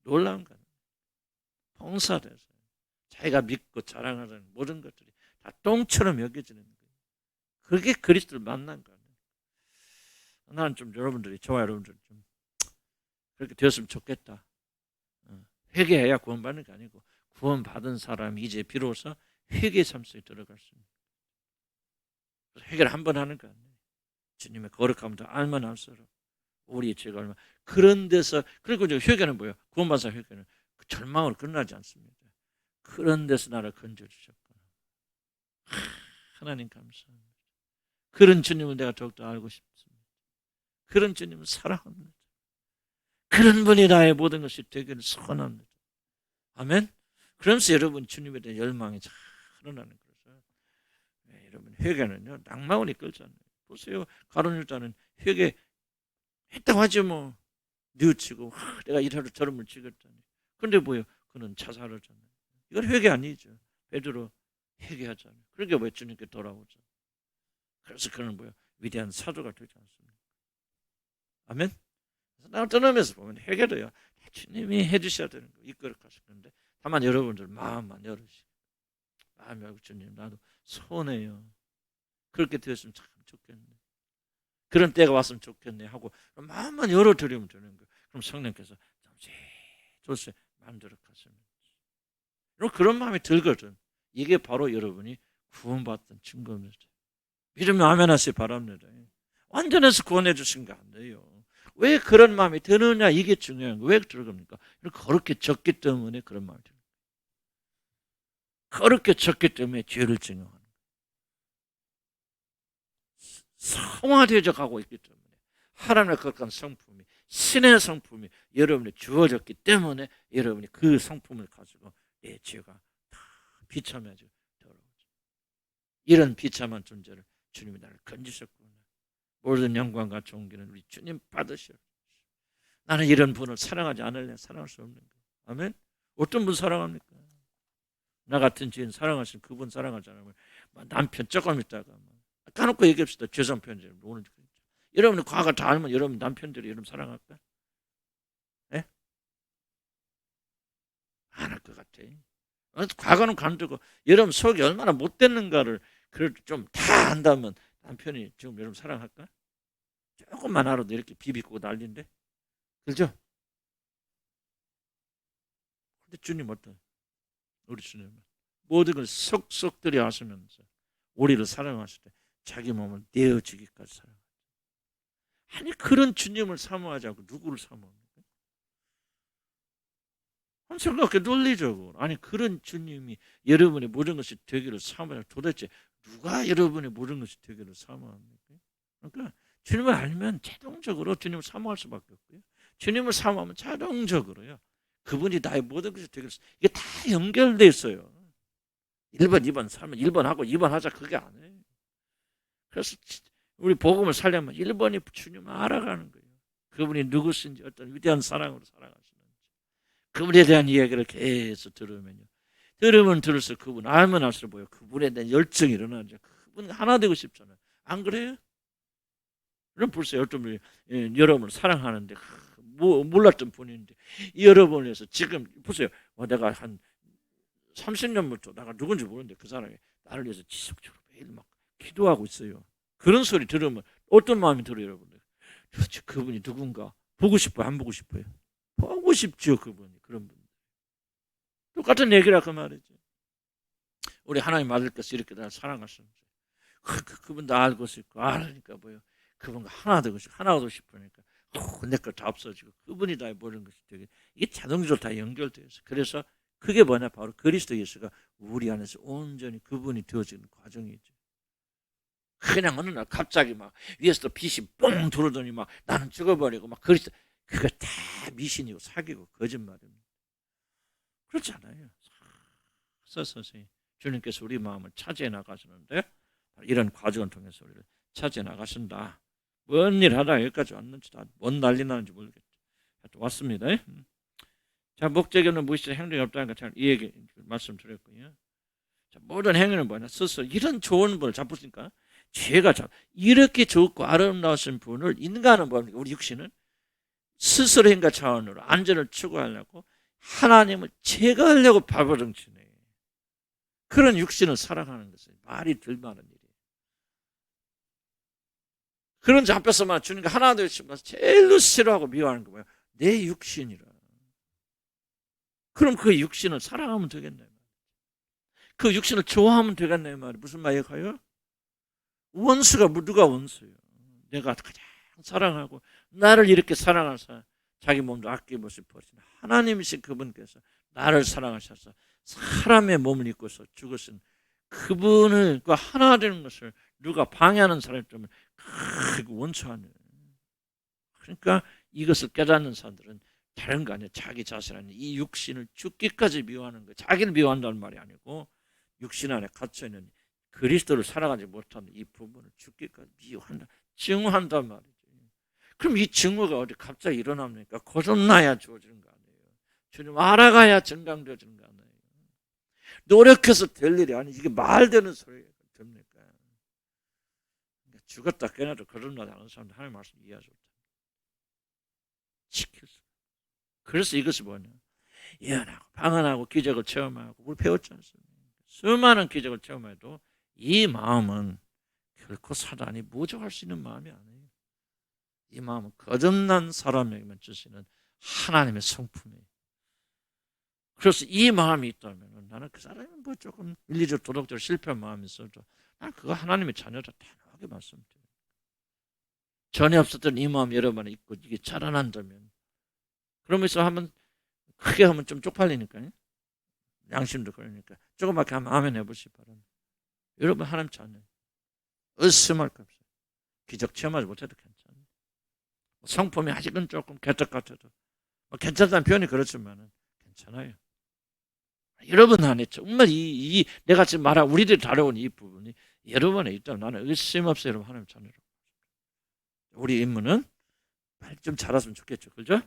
놀라운 거예요. 봉사돼서 자기가 믿고 자랑하는 모든 것들이 다 똥처럼 여겨지는 거예요. 그게 그리스도를 만난 거예요. 나는 좀 여러분들이 저와 여러분들 좀 그렇게 되었으면 좋겠다. 회개해야 구원받는 게 아니고 구원받은 사람이 이제 비로소 회개의 삶 속에 들어갈 수 있는. 회개를 한 번 하는 거 아니에요. 주님의 거룩함을 더 알면 알수록 우리의 죄가 얼마나 그런 데서 그리고 이제 회개는 뭐예요? 구원받은 사람 회개는 그 절망으로 끝나지 않습니다. 그런 데서 나를 건져주셨구나. 하나님 감사합니다. 그런 주님을 내가 더욱더 알고 싶습니다. 그런 주님을 사랑합니다. 그런 분이 나의 모든 것이 되기를 소원합니다. 아멘. 그러면서 여러분 주님에 대한 열망이 잘 일어나는 거죠. 네, 여러분 회개는요 낭만을 이끌잖아요. 보세요. 가룟 유다는 회개했다고 하지 뭐 뉘우치고 내가 이러로 저름을 찍었다니. 그런데 뭐요? 그는 자살하잖아요. 이건 회개 아니죠. 베드로 회개하잖아요. 그러니까 왜 주님께 돌아오죠? 그래서 그는 뭐요? 위대한 사도가 되지 않습니까? 아멘. 나를 떠나면서 보면 회개도요. 주님이 해주셔야 되는 거 이끌어 가실 건데 다만 여러분들 마음만 열으시고 마음 열고 주님 나도 손해요. 그렇게 되었으면 참 좋겠네. 그런 때가 왔으면 좋겠네 하고 마음만 열어드리면 되는 거예요. 그럼 성령께서 좋세 마음대로 가시면 그런 마음이 들거든. 이게 바로 여러분이 구원받던 증거입니다. 믿으면 아멘 하시기 바랍니다. 완전해서 구원해 주신 거 아니에요. 왜 그런 마음이 드느냐 이게 중요한 거예요. 왜 들어갑니까? 거룩게 졌기 때문에 그런 마음이 드는 거예요. 거룩게 졌기 때문에 죄를 증오하는 거예요. 성화되어져 가고 있기 때문에 하나님의 거룩한 성품이 신의 성품이 여러분이 주어졌기 때문에 여러분이 그 성품을 가지고 내 죄가 다 비참해져 더러워져. 이런 비참한 존재를 주님이 나를 건지셨구나. 모든 영광과 존귀는 우리 주님 받으시오. 나는 이런 분을 사랑하지 않을래 사랑할 수 없는 거예요. 아멘. 어떤 분 사랑합니까? 나 같은 죄인 사랑하신 그분 사랑하지 않으면 남편 조금 있다가 까놓고 얘기합시다. 죄송 편지 오늘 여러분의 과거 다 알면 여러분 남편들이 여러분 사랑할까? 예? 안 할 것 같아. 과거는 간두고 여러분 속이 얼마나 못됐는가를 그래도 좀 다 안다면 남편이 지금 여러분 사랑할까? 조금만 알아도 이렇게 비비고 난리인데, 그죠? 근데 주님 어떤 우리 주님은 모든 걸 속속들이 하시면서 우리를 사랑하실 때 자기 몸을 내어주기까지 사랑. 아니 그런 주님을 사모하지 않고 누구를 사모합니까? 생각해 논리적으로 아니 그런 주님이 여러분의 모든 것이 되기를 사모하고 도대체 누가 여러분의 모든 것이 되기를 사모합니까? 그러니까 주님을 알면 자동적으로 주님을 사모할 수밖에 없고요. 주님을 사모하면 자동적으로요. 그분이 나의 모든 것이 되기를 이게 다 연결돼 있어요. 1번, 2번, 3번, 1번 하고 2번 하자 그게 아니에요. 그래서 우리 복음을 살려면 1번이 주님을 알아가는 거예요. 그분이 누구신지 어떤 위대한 사랑으로 살아가시는지 그분에 대한 이야기를 계속 들으면요. 들으면 들을수록 그분 알면 알수록 보여. 그분에 대한 열정이 일어나죠. 그분 하나 되고 싶잖아요. 안 그래요? 그럼 벌써 어떤 분이 여러분을 사랑하는데 몰랐던 분인데 여러분을 위해서 지금 보세요. 내가 한 30년부터 내가 누군지 모르는데 그 사람이 나를 위해서 지속적으로 매일 막 기도하고 있어요. 그런 소리 들으면 어떤 마음이 들어요, 여러분들? 도대체 그분이 누군가 보고 싶어요, 안 보고 싶어요? 보고 싶죠, 그분이. 그런 분. 똑같은 얘기라 그 말이죠. 우리 하나님 아들께서 이렇게 나를 사랑하셨는데 그분도 알고 싶고 알으니까 뭐요? 그분과 하나 되고 싶으니까 내 것 다 없어지고 그분이 다 모든 것이 되게 이게 자동적으로 다 연결되어 있어요. 그래서 그게 뭐냐 바로 그리스도 예수가 우리 안에서 온전히 그분이 되어지는 과정이죠. 그냥 어느 날 갑자기 막 위에서 빛이 뻥 들어오더니 막 나는 죽어버리고 막 그리스도 그거 다 미신이고 사기고 거짓말입니다. 그렇지 않아요. 서서히 주님께서 우리 마음을 차지해 나가시는데 이런 과정을 통해서 우리를 차지해 나가신다. 뭔 일 하다 여기까지 왔는지 뭔 난리 나는지 모르겠죠. 왔습니다. 자, 목적이 없는 무의식 행동이 없다는 것을 이 얘기 말씀드렸고요. 자, 모든 행위는 뭐냐? 스스로 이런 좋은 분을 잡으니까 죄가 이렇게 좋고 아름다우신 분을 인간은 뭡니까? 우리 육신은 스스로 인간 차원으로 안전을 추구하려고 하나님을 제거하려고 발버둥치네. 그런 육신을 사랑하는 것은 말이 들 만한 일이에요. 그런 자 앞에서만 주님과 하나 되시면 제일로 싫어하고 미워하는 거 뭐예요? 내 육신이라. 그럼 그 육신을 사랑하면 되겠네. 그 육신을 좋아하면 되겠네 말이 무슨 말일까요? 원수가 누가 원수예요? 내가 가장 사랑하고 나를 이렇게 사랑하사 자기 몸도 아낌없이 버리신 하나님이신 그분께서 나를 사랑하셔서 사람의 몸을 입고서 죽으신 그분과 하나 되는 것을 누가 방해하는 사람이 있다면 그 원수하네. 그러니까 이것을 깨닫는 사람들은 다른 거 아니에요. 자기 자신 안에 이 육신을 죽기까지 미워하는 거예요. 자기를 미워한다는 말이 아니고 육신 안에 갇혀있는 그리스도를 살아가지 못하는 이 부분을 죽기까지 미워한다. 증오한단 말이죠. 그럼 이 증오가 어디 갑자기 일어납니까? 거듭나야 주어지는 거 아니에요. 주님 알아가야 증강되어지는 거 아니에요. 노력해서 될 일이 아니 이게 말되는 소리가 됩니까? 죽었다 깨어나도 거듭나지 않은 사람들 하나님 말씀 이해하지 못합니다. 지킬 수. 그래서 이것이 뭐냐? 예언하고 방언하고 기적을 체험하고 우리 배웠지 않습니까? 수많은 기적을 체험해도 이 마음은 결코 사단이 모독할 수 있는 마음이 아니에요. 이 마음은 거듭난 사람에게만 주시는 하나님의 성품이에요. 그래서 이 마음이 있다면 나는 그 사람이 뭐 조금 윤리적 도덕적으로 실패한 마음이 있어도 나는 그거 하나님의 자녀다 단호하게 말씀드려요. 전혀 없었던 이 마음 여러분에 있고 이게 자라난다면 그러면서 하면 크게 하면 좀 쪽팔리니까요. 양심도 그러니까 조그맣게 하면 아멘 해보시기 바랍니다. 여러분 하나님 자녀 의심할 거 없어요. 기적 체험하지 못해도 괜찮아요. 성품이 아직은 조금 개떡 같아도 괜찮다는 표현이 그렇지만 괜찮아요. 여러분 안에 정말 내가 지금 말한 우리들이 다뤄온 이 부분이 여러분 안에 있다면 나는 의심 없어요. 여러분 하나님 자녀로. 우리 임무는 빨리 좀 자랐으면 좋겠죠. 그죠?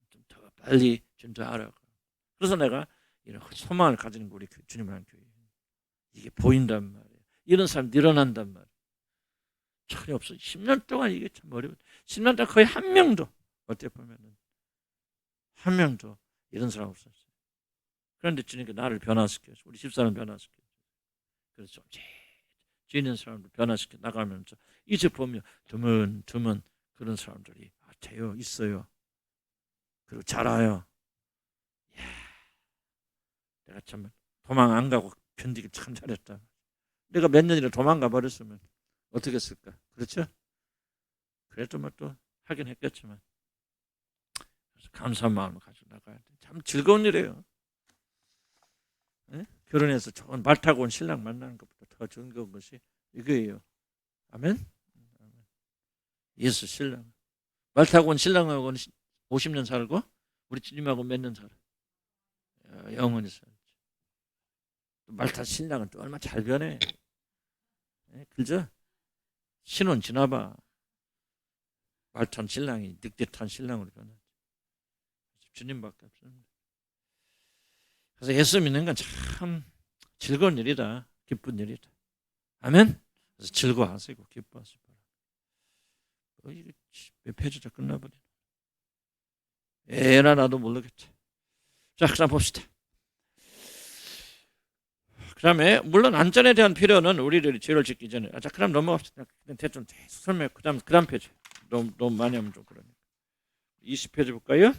좀 더 빨리 좀 더 알아가. 그래서 내가 이런 소망을 가지는 우리 주님을 한 교회. 이게 보인단 말이에요. 이런 사람 늘어난단 말이에요. 전혀 없어. 10년 동안 이게 참 어려워. 10년 동안 거의 한 명도 어떻게 보면은 한 명도 이런 사람 없었어요. 그런데 주님께 나를 변화시켜서 우리 집사람 변화시켜. 그래서 좀 죄 있는 사람들 변화시켜 나가면서 이제 보면 드문 그런 사람들이 돼요. 있어요. 그리고 자라요. 이야, 내가 참 도망 안 가고 견디기 참 잘했다. 내가 몇 년이나 도망가 버렸으면 어떻게 했을까? 그렇죠? 그래도 뭐 또 하긴 했겠지만 그래서 감사한 마음을 가지고 나가야 돼. 참 즐거운 일이에요. 네? 결혼해서 좋은 말 타고 온 신랑 만나는 것보다 더 즐거운 것이 이거예요. 아멘? 예수 신랑. 말 타고 온 신랑하고는 50년 살고 우리 주님하고 몇 년 살아? 영원히 살지. 말 탄 신랑은 또 얼마나 잘 변해. 네? 그죠? 신혼 지나봐. 말 탄 신랑이 늑대 탄 신랑으로 변하지. 주님밖에 없습니다. 그래서 예수 믿는 건 참 즐거운 일이다. 기쁜 일이다. 아멘? 그래서 즐거워하시고 기뻐하시고. 이게 몇 페이지가 끝나버리네. 에라 나도 모르겠지. 자, 그럼 봅시다. 그 다음에 물론 안전에 대한 필요는 우리들이 죄를 짓기 전에 자 그럼 넘어갑시다. 대충 설명. 그 다음 페이지. 너무 많이 하면 좀 그러니까 20페이지 볼까요?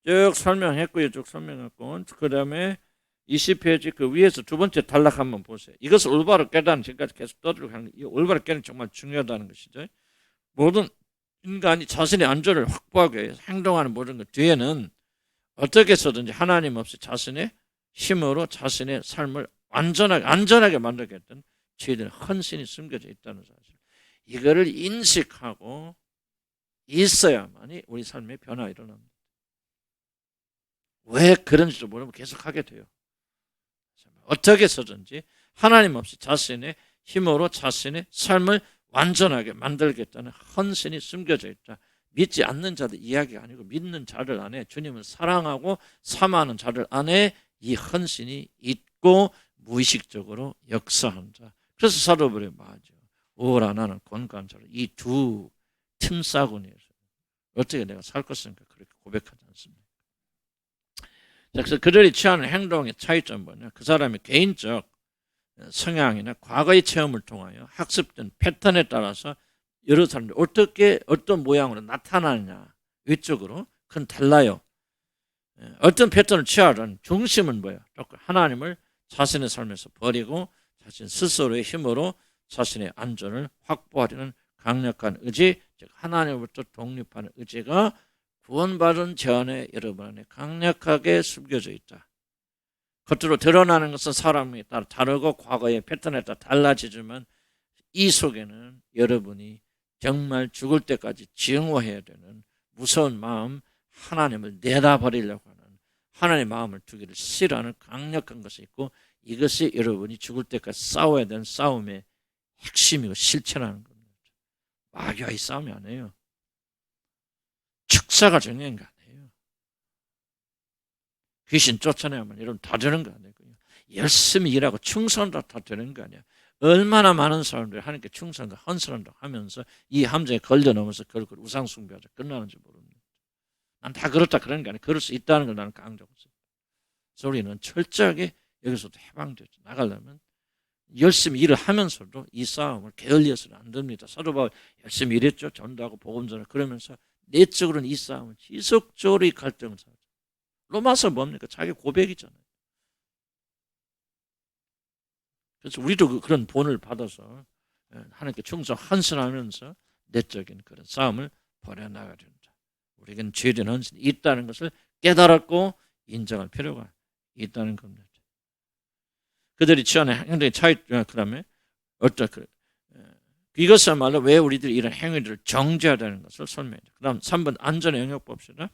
쭉 설명했고요. 쭉 설명했고 그 다음에 20페이지 그 위에서 두 번째 단락 한번 보세요. 이것을 올바로 깨닫는 지금까지 계속 떠들고 하는 이 올바로 깨닫는 게 정말 중요하다는 것이죠. 모든 인간이 자신의 안전을 확보하기 위해서 행동하는 모든 것 뒤에는 어떻게 해서든지 하나님 없이 자신의 힘으로 자신의 삶을 안전하게 만들겠다는 죄인의 헌신이 숨겨져 있다는 사실. 이거를 인식하고 있어야만이 우리 삶의 변화가 일어납니다. 왜 그런지도 모르면 계속 하게 돼요. 어떻게 해서든지 하나님 없이 자신의 힘으로 자신의 삶을 완전하게 만들겠다는 헌신이 숨겨져 있다. 믿지 않는 자들 이야기가 아니고 믿는 자들 안에 주님을 사랑하고 사모하는 자들 안에 이 헌신이 있고 무의식적으로 역사한다. 그래서 사도 바울이 말하죠. 오라 나는 권고한 자로 이 두 틈싸구니에서 어떻게 내가 살 것인가 그렇게 고백하지 않습니다. 그래서 그들이 취하는 행동의 차이점은 뭐냐? 그 사람의 개인적 성향이나 과거의 체험을 통하여 학습된 패턴에 따라서 여러 사람들이 어떤 모양으로 나타나느냐 외적으로 그건 달라요. 어떤 패턴을 취하든 중심은 뭐예요? 하나님을 자신의 삶에서 버리고 자신 스스로의 힘으로 자신의 안전을 확보하려는 강력한 의지, 즉 하나님으로부터 독립하는 의지가 구원받은 자안에 여러분 안에 강력하게 숨겨져 있다. 겉으로 드러나는 것은 사람에 따라 다르고 과거의 패턴에 따라 달라지지만 이 속에는 여러분이 정말 죽을 때까지 증오해야 되는 무서운 마음, 하나님을 내다버리려고 하는 하나님의 마음을 두기를 싫어하는 강력한 것이 있고 이것이 여러분이 죽을 때까지 싸워야 되는 싸움의 핵심이고 실천하는 겁니다. 마귀와의 싸움이 아니에요. 축사가 중요한 거 아니에요. 귀신 쫓아내면 여러분 다 되는 거 아니고요. 열심히 일하고 충성도 다 되는 거 아니에요. 얼마나 많은 사람들이 하나님께 충성과 헌신한다고 하면서 이 함정에 걸려 넘어서 결국 우상숭배하자 끝나는지 모릅니다. 난 다 그렇다 그런 게 아니에요. 그럴 수 있다는 걸 나는 강조하고 있어요. 그래서 우리는 철저하게 여기서도 해방되어 나가려면 열심히 일을 하면서도 이 싸움을 게을리해서는 안 됩니다. 사도 바울 열심히 일했죠. 전도하고 복음 전하고 그러면서 내적으로는 이 싸움을 지속적으로 이 갈등을 사죠. 로마서 뭡니까? 자기 고백이잖아요. 그래서 우리도 그런 본을 받아서 하나님께 충성 헌신하면서 내적인 그런 싸움을 벌여나가야 된다. 우리에게는 죄된 헌신이 있다는 것을 깨달았고 인정할 필요가 있다는 겁니다. 그들이 취하는 행동의 차이, 그다음에 이것야말로 왜 우리들이 이런 행위들을 정죄해야 되는 것을 설명해요. 그다음 3번 안전의 영역 봅시다.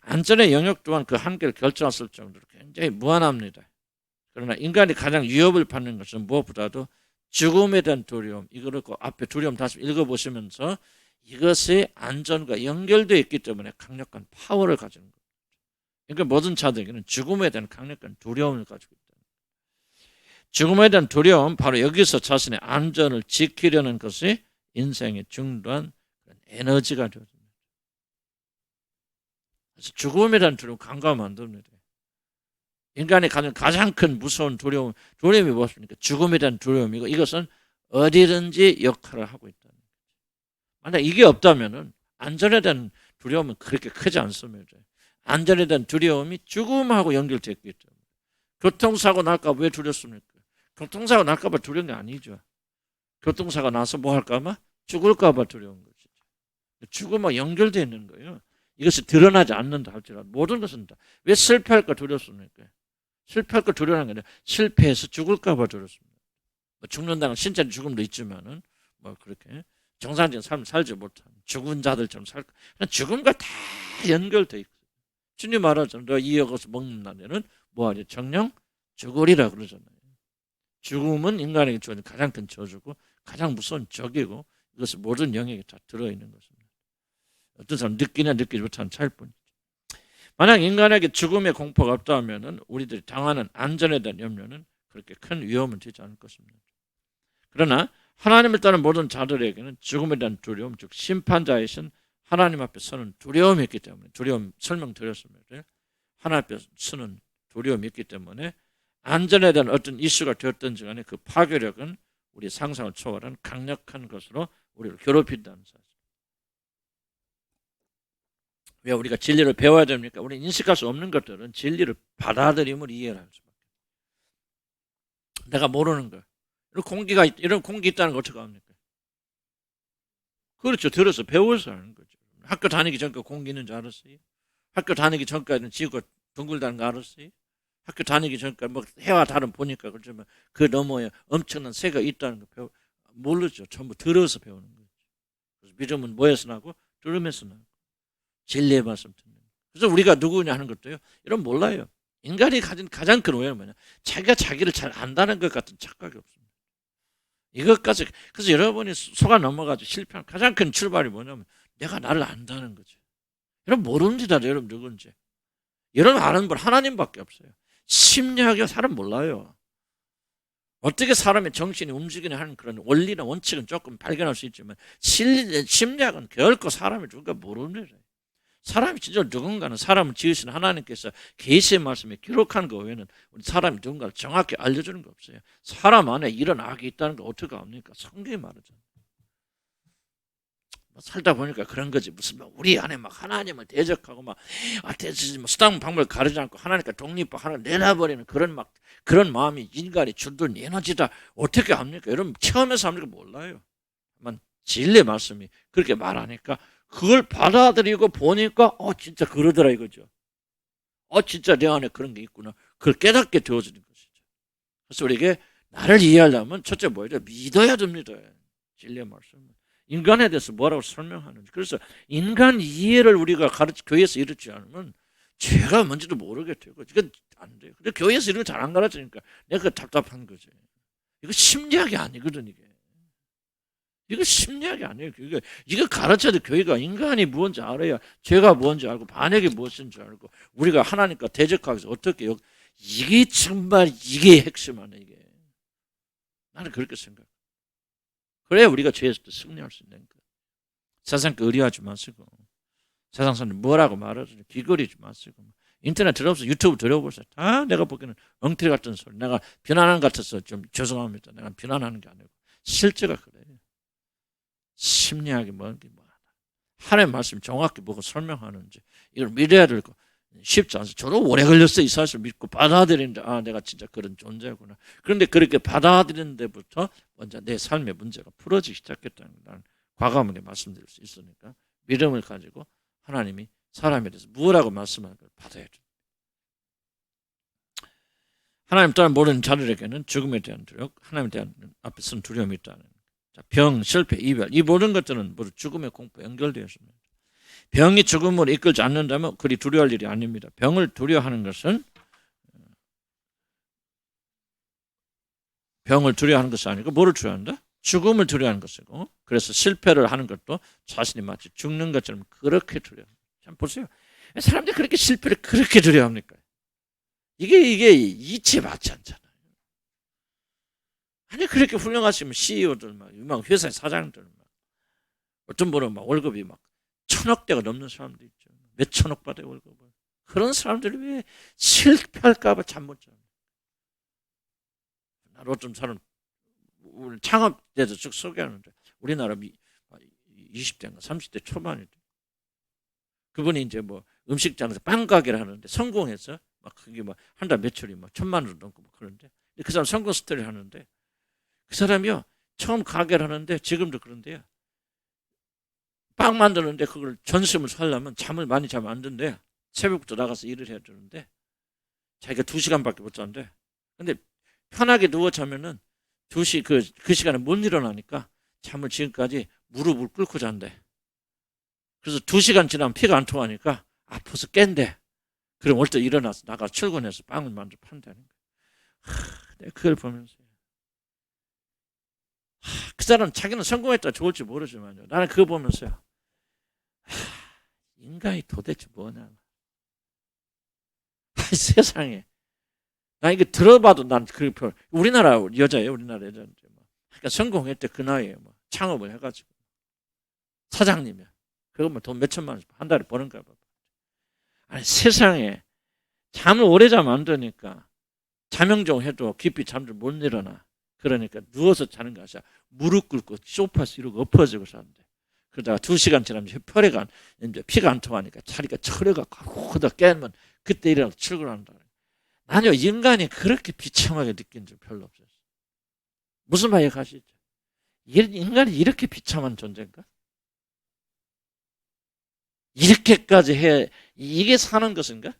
안전의 영역 또한 그 한계를 결정했을 정도로 굉장히 무한합니다. 그러나 인간이 가장 위협을 받는 것은 무엇보다도 죽음에 대한 두려움. 이거를 앞에 두려움 다시 읽어보시면서 이것이 안전과 연결되어 있기 때문에 강력한 파워를 가지는 겁니다. 그러니까 모든 자들에게는 죽음에 대한 강력한 두려움을 가지고 있다. 죽음에 대한 두려움, 바로 여기서 자신의 안전을 지키려는 것이 인생의 중요한 에너지가 되어집니다. 그래서 죽음에 대한 두려움 강구하면 안 됩니다. 인간이 가장 큰 무서운 두려움이 무엇입니까? 죽음에 대한 두려움이고 이것은 어디든지 역할을 하고 있다는 거죠. 만약 이게 없다면 안전에 대한 두려움은 그렇게 크지 않습니다. 안전에 대한 두려움이 죽음하고 연결되어 있기 때문에 교통사고 날까 봐 왜 두렵습니까? 교통사고 날까 봐 두려운 게 아니죠. 교통사고 나서 뭐 할까 봐? 죽을까 봐 두려운 거죠. 죽음하고 연결되어 있는 거예요. 이것이 드러나지 않는다 할지라도 모든 것은 다. 왜 실패할까 두렵습니까? 실패할까 두려워하는 게 아니라 실패해서 죽을까 봐 두렵습니다. 죽는다는 신체적 죽음도 있지만은 그렇게 정상적인 삶을 살지 못하는 죽은 자들처럼 살까. 죽음과 다 연결돼 있고 주님 말하잖아요. 너 이어가서 먹는 날에는 뭐하지? 정령 죽으리라 그러잖아요. 죽음은 인간에게 주어진 가장 큰 저주고 가장 무서운 적이고 이것은 모든 영역에 다 들어있는 것입니다. 어떤 사람 느끼냐 느끼지 못하는 차일 뿐이죠. 만약 인간에게 죽음의 공포가 없다면 우리들이 당하는 안전에 대한 염려는 그렇게 큰 위험은 되지 않을 것입니다. 그러나 하나님을 따르는 모든 자들에게는 죽음에 대한 두려움, 즉 심판자이신 하나님 앞에 서는 두려움이 있기 때문에 두려움 설명드렸습니다. 하나님 앞에 서는 두려움이 있기 때문에 안전에 대한 어떤 이슈가 되었든지 간에 그 파괴력은 우리 상상을 초월한 강력한 것으로 우리를 괴롭힌다는 사실. 왜 우리가 진리를 배워야 됩니까? 우리는 인식할 수 없는 것들은 진리를 받아들임을 이해를 할 수밖에. 내가 모르는 거. 이런 공기 있다는 걸 어떻게 합니까? 그렇죠. 들어서 배워서 하는 거죠. 학교 다니기 전까지 공기 있는 줄 알았어요? 학교 다니기 전까지는 지구가 둥글다는 거 알았어요? 학교 다니기 전까지 해와 달은 보니까 그렇지만 그 너머에 엄청난 새가 있다는 거 모르죠. 전부 들어서 배우는 거죠. 그래서 믿음은 뭐에서 나고? 들으면서 나고. 진리의 말씀 듣는. 그래서 우리가 누구냐 하는 것도요. 이런 몰라요. 인간이 가진 가장 큰 오해는 뭐냐? 자기가 자기를 잘 안다는 것 같은 착각이 없습니다. 이것까지. 그래서 여러분이 속아 넘어가지고 실패한 가장 큰 출발이 뭐냐면 내가 나를 안다는 거죠. 여러분 모릅니다. 여러분 누군지. 여러분 아는 분 하나님밖에 없어요. 심리학이 사람 몰라요. 어떻게 사람의 정신이 움직이냐 하는 그런 원리나 원칙은 조금 발견할 수 있지만 심리학은 결코 사람이 누가 모릅니다. 사람이 진짜 누군가는 사람을 지으신 하나님께서 계시의 말씀에 기록한 거 외에는 우리 사람이 누군가를 정확히 알려주는 거 없어요. 사람 안에 이런 악이 있다는 거 어떻게 압니까? 성경이 말하잖아요. 살다 보니까 그런 거지. 무슨 우리 안에 막 하나님을 대적하고 수단 방법을 가리지 않고 하나님과 독립하고 하나님 내놔버리는 그런 마음이 인간이 줄든 에너지다. 어떻게 합니까? 여러분 체험해서 합니까? 몰라요. 진리의 말씀이 그렇게 말하니까 그걸 받아들이고 보니까 진짜 그러더라 이거죠. 진짜 내 안에 그런 게 있구나. 그걸 깨닫게 되어지는 것이죠. 그래서 우리에게 나를 이해하려면 첫째 뭐예요? 믿어야 됩니다. 진리의 말씀. 인간에 대해서 뭐라고 설명하는지. 그래서 인간 이해를 우리가 교회에서 이루지 않으면 죄가 뭔지도 모르게 되고 이건 안 돼요. 근데 교회에서 이런 거 잘 안 가르치니까 내가 답답한 거죠. 이거 심리학이 아니거든 이게. 이거 심리학이 아니에요. 이거 가르쳐도 교회가 인간이 무엇인지 알아야 죄가 무엇인지 알고 반역이 무엇인지 알고 우리가 하나님과 대적하기 위해서 어떻게 이게 정말 이게 핵심 아니에요. 이게. 나는 그렇게 생각해요. 그래야 우리가 죄에서도 승리할 수 있는 거예요. 세상 거 의리하지 마시고 세상 사람들 뭐라고 말하지 귀걸이지 마시고 인터넷 들어보세요. 유튜브 들어보세요. 다 내가 보기에는 엉터리 같은 소리. 내가 비난하는 것 같아서 좀 죄송합니다. 내가 비난하는 게 아니고 실제가 그래요. 심리학이 뭔지 뭐 하나님의 말씀 정확히 보고 설명하는지 이걸 믿어야 될 거 쉽지 않습니다. 저도 오래 걸렸어요. 이 사실을 믿고 받아들이는데 내가 진짜 그런 존재구나. 그런데 그렇게 받아들이는 데부터 먼저 내 삶의 문제가 풀어지기 시작했다는 걸 과감하게 말씀드릴 수 있으니까 믿음을 가지고 하나님이 사람에 대해서 무엇라고 말씀하는 걸 받아야 돼요. 하나님 따라 모르는 자들에게는 죽음에 대한 두려움, 하나님에 대한 앞에 쓴 두려움이 있다는 병, 실패, 이별 이 모든 것들은 모두 죽음의 공포에 연결되어 있습니다. 병이 죽음으로 이끌지 않는다면 그리 두려워할 일이 아닙니다. 병을 두려워하는 것은 아니고 뭐를 두려워한다? 죽음을 두려워하는 것이고 그래서 실패를 하는 것도 자신이 마치 죽는 것처럼 그렇게 두려워합니다. 참 보세요. 사람들이 그렇게 실패를 그렇게 두려워합니까? 이게 이치에 맞지 않잖아요. 아니 그렇게 훌륭하시면 CEO들 막 유명 회사의 사장들 막 어떤 분은 막 월급이 막 1,000억대가 넘는 사람도 있죠. 몇 천억 받아요 월급을. 그런 사람들이 왜 실패할까 봐 잠 못 자요. 나로 어떤 사람 우리 창업대에서 쭉 소개하는데 우리나라 20대인가 30대 초반이죠. 그분이 이제 뭐 음식장에서 빵 가게를 하는데 성공해서 막 그게 막 한 달 매출이 막 1,000만 원 넘고 막 그런데 그 사람 성공 스토리를 하는데 그 사람이요 처음 가게를 하는데 지금도 그런데요 빵 만드는데 그걸 전심을 살려면 잠을 많이 자면 안 된대. 새벽부터 나가서 일을 해야 되는데 자기가 2시간밖에 못 잔대. 근데 편하게 누워 자면은 그 시간에 못 일어나니까 잠을 지금까지 무릎을 꿇고 잔대. 그래서 2시간 지나면 피가 안 통하니까 아파서 깬대. 그럼 올 때 일어나서 나가 출근해서 빵을 만들어 판다는 거야. 내가 그걸 보면서 그 사람 자기는 성공했다 좋을지 모르지만요. 나는 그거 보면서요. 인간이 도대체 뭐냐. 세상에. 나 이거 들어봐도 난 우리나라 여자예요. 우리나라 여자인데. 그러니까 성공했대 그 나이에 뭐 창업을 해가지고 사장님이야. 그거 뭐 돈 몇천만 원 한 달에 버는가 봐. 아니 세상에 잠을 오래 자면 안 되니까 자명종 해도 깊이 잠들 못 일어나. 그러니까 누워서 자는 것이 아니라 무릎 꿇고 소파에서 이러고 엎어지고 자는데 그러다가 2시간 지나면 혈액 이제 피가 안 통하니까 자리가 철해갖고 그러다 깨면 그때 일어나서 출근한다. 나는요 인간이 그렇게 비참하게 느낀 적 별로 없었어요. 무슨 말 이해가시죠? 인간이 이렇게 비참한 존재인가? 이렇게까지 해 이게 사는 것인가?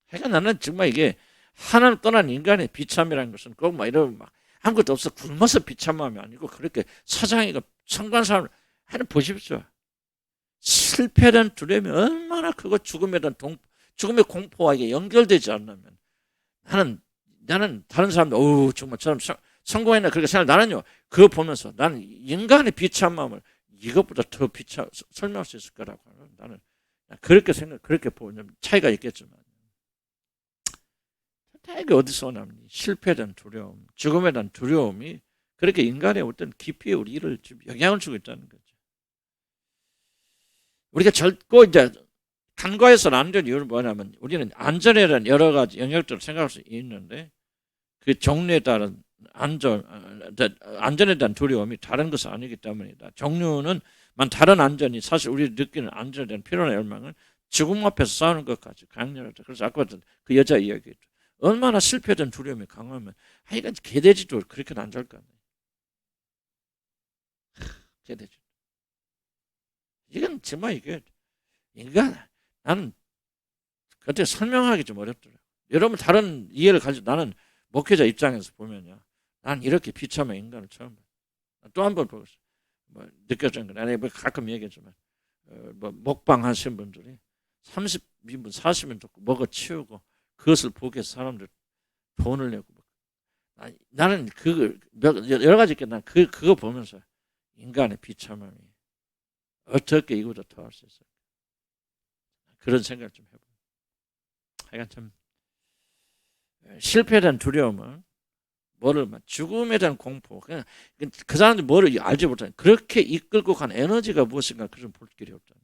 그러니까 나는 정말 이게 하나님 떠난 인간의 비참이라는 것은 꼭 막 이러면 막 아무것도 없어 굶어서 비참함이 아니고 그렇게 사장이가 성관사를 하는 보십시오. 실패란 두려움이 얼마나 크고 죽음의 공포와 이게 연결되지 않으면 나는 다른 사람들 정말 저는 성공했나 그렇게 생각 나는요 그거 보면서 나는 인간의 비참함을 이것보다 더 설명할 수 있을 거라고 나는 그렇게 그렇게 보면 차이가 있겠지만 이게 어디서 나니 실패에 대한 두려움, 죽음에 대한 두려움이 그렇게 인간의 어떤 깊이 우리를 영향을 주고 있다는 거죠. 우리가 결코 이제 간과해서는 안 되는 이유는 뭐냐면 우리는 안전에 대한 여러 가지 영역들을 생각할 수 있는데 그 종류에 따른 안전에 대한 두려움이 다른 것은 아니기 때문이다. 종류는 다른 안전이 사실 우리 느끼는 안전에 대한 필요나 열망은 죽음 앞에서 싸우는 것까지 강렬하다. 그래서 아까 그 여자 이야기했죠. 얼마나 실패된 두려움이 강하면 하여간 개돼지도 그렇게 안 잘 거 아니에요. 개돼지. 이건 정말 이게 나는 그때 설명하기 좀 어렵더라고요. 여러분 다른 이해를 가지고 나는 목회자 입장에서 보면요. 난 이렇게 비참한 인간을 처음 봐요. 또 한 번 보고 느껴진 건 아니 가끔 얘기하지만 먹방 하신 분들이 30인분 40인 듣고 먹어 치우고 그것을 보기 위해서 사람들 돈을 내고 나는 여러 가지 있게 난 그거 보면서 인간의 비참함이 어떻게 이거보다 더 할 수 있을까 그런 생각을 좀 해봐요. 하여간 참 실패에 대한 두려움은 죽음에 대한 공포 그냥 그 사람들이 뭐를 알지 못하는 그렇게 이끌고 간 에너지가 무엇인가 그런 볼 길이 없다.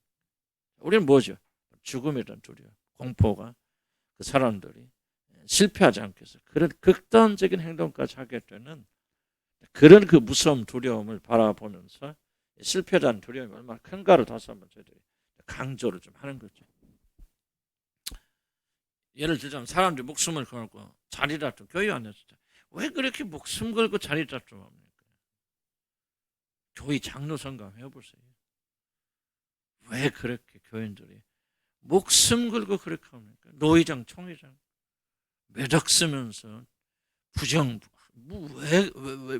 우리는 뭐죠? 죽음에 대한 두려움, 공포가 그 사람들이 실패하지 않기 위해서 그런 극단적인 행동까지 하게 되는 그런 그 무서움, 두려움을 바라보면서 실패라는 두려움이 얼마나 큰가를 다시 한번 저희들이 강조를 좀 하는 거죠. 예를 들자면 사람들이 목숨을 걸고 자리 다툼, 교회 안에서 왜 그렇게 목숨 걸고 자리 다툼합니까? 교회 장로 선거 해보세요. 왜 그렇게 교인들이 목숨 걸고 그렇게 합니까? 노회장, 총회장 매덕 쓰면서 부정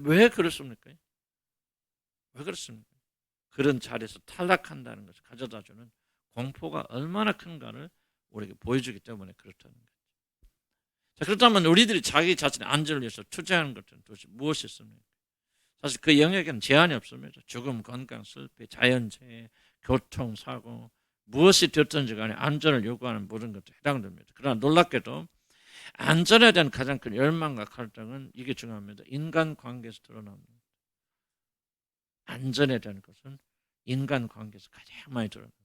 왜 그렇습니까? 왜 그렇습니까? 그런 자리에서 탈락한다는 것을 가져다주는 공포가 얼마나 큰가를 우리에게 보여주기 때문에 그렇다는 거죠. 자, 그렇다면 우리들이 자기 자신의 안전을 위해서 투자하는 것은 도대체 무엇이 있습니까? 사실 그 영역에는 제한이 없습니다. 죽음, 건강, 실패, 자연재해, 교통사고 무엇이 되었든지 간에 안전을 요구하는 모든 것도 해당됩니다. 그러나 놀랍게도 안전에 대한 가장 큰 열망과 갈등은 이게 중요합니다. 인간관계에서 드러납니다. 안전에 대한 것은 인간관계에서 가장 많이 드러납니다.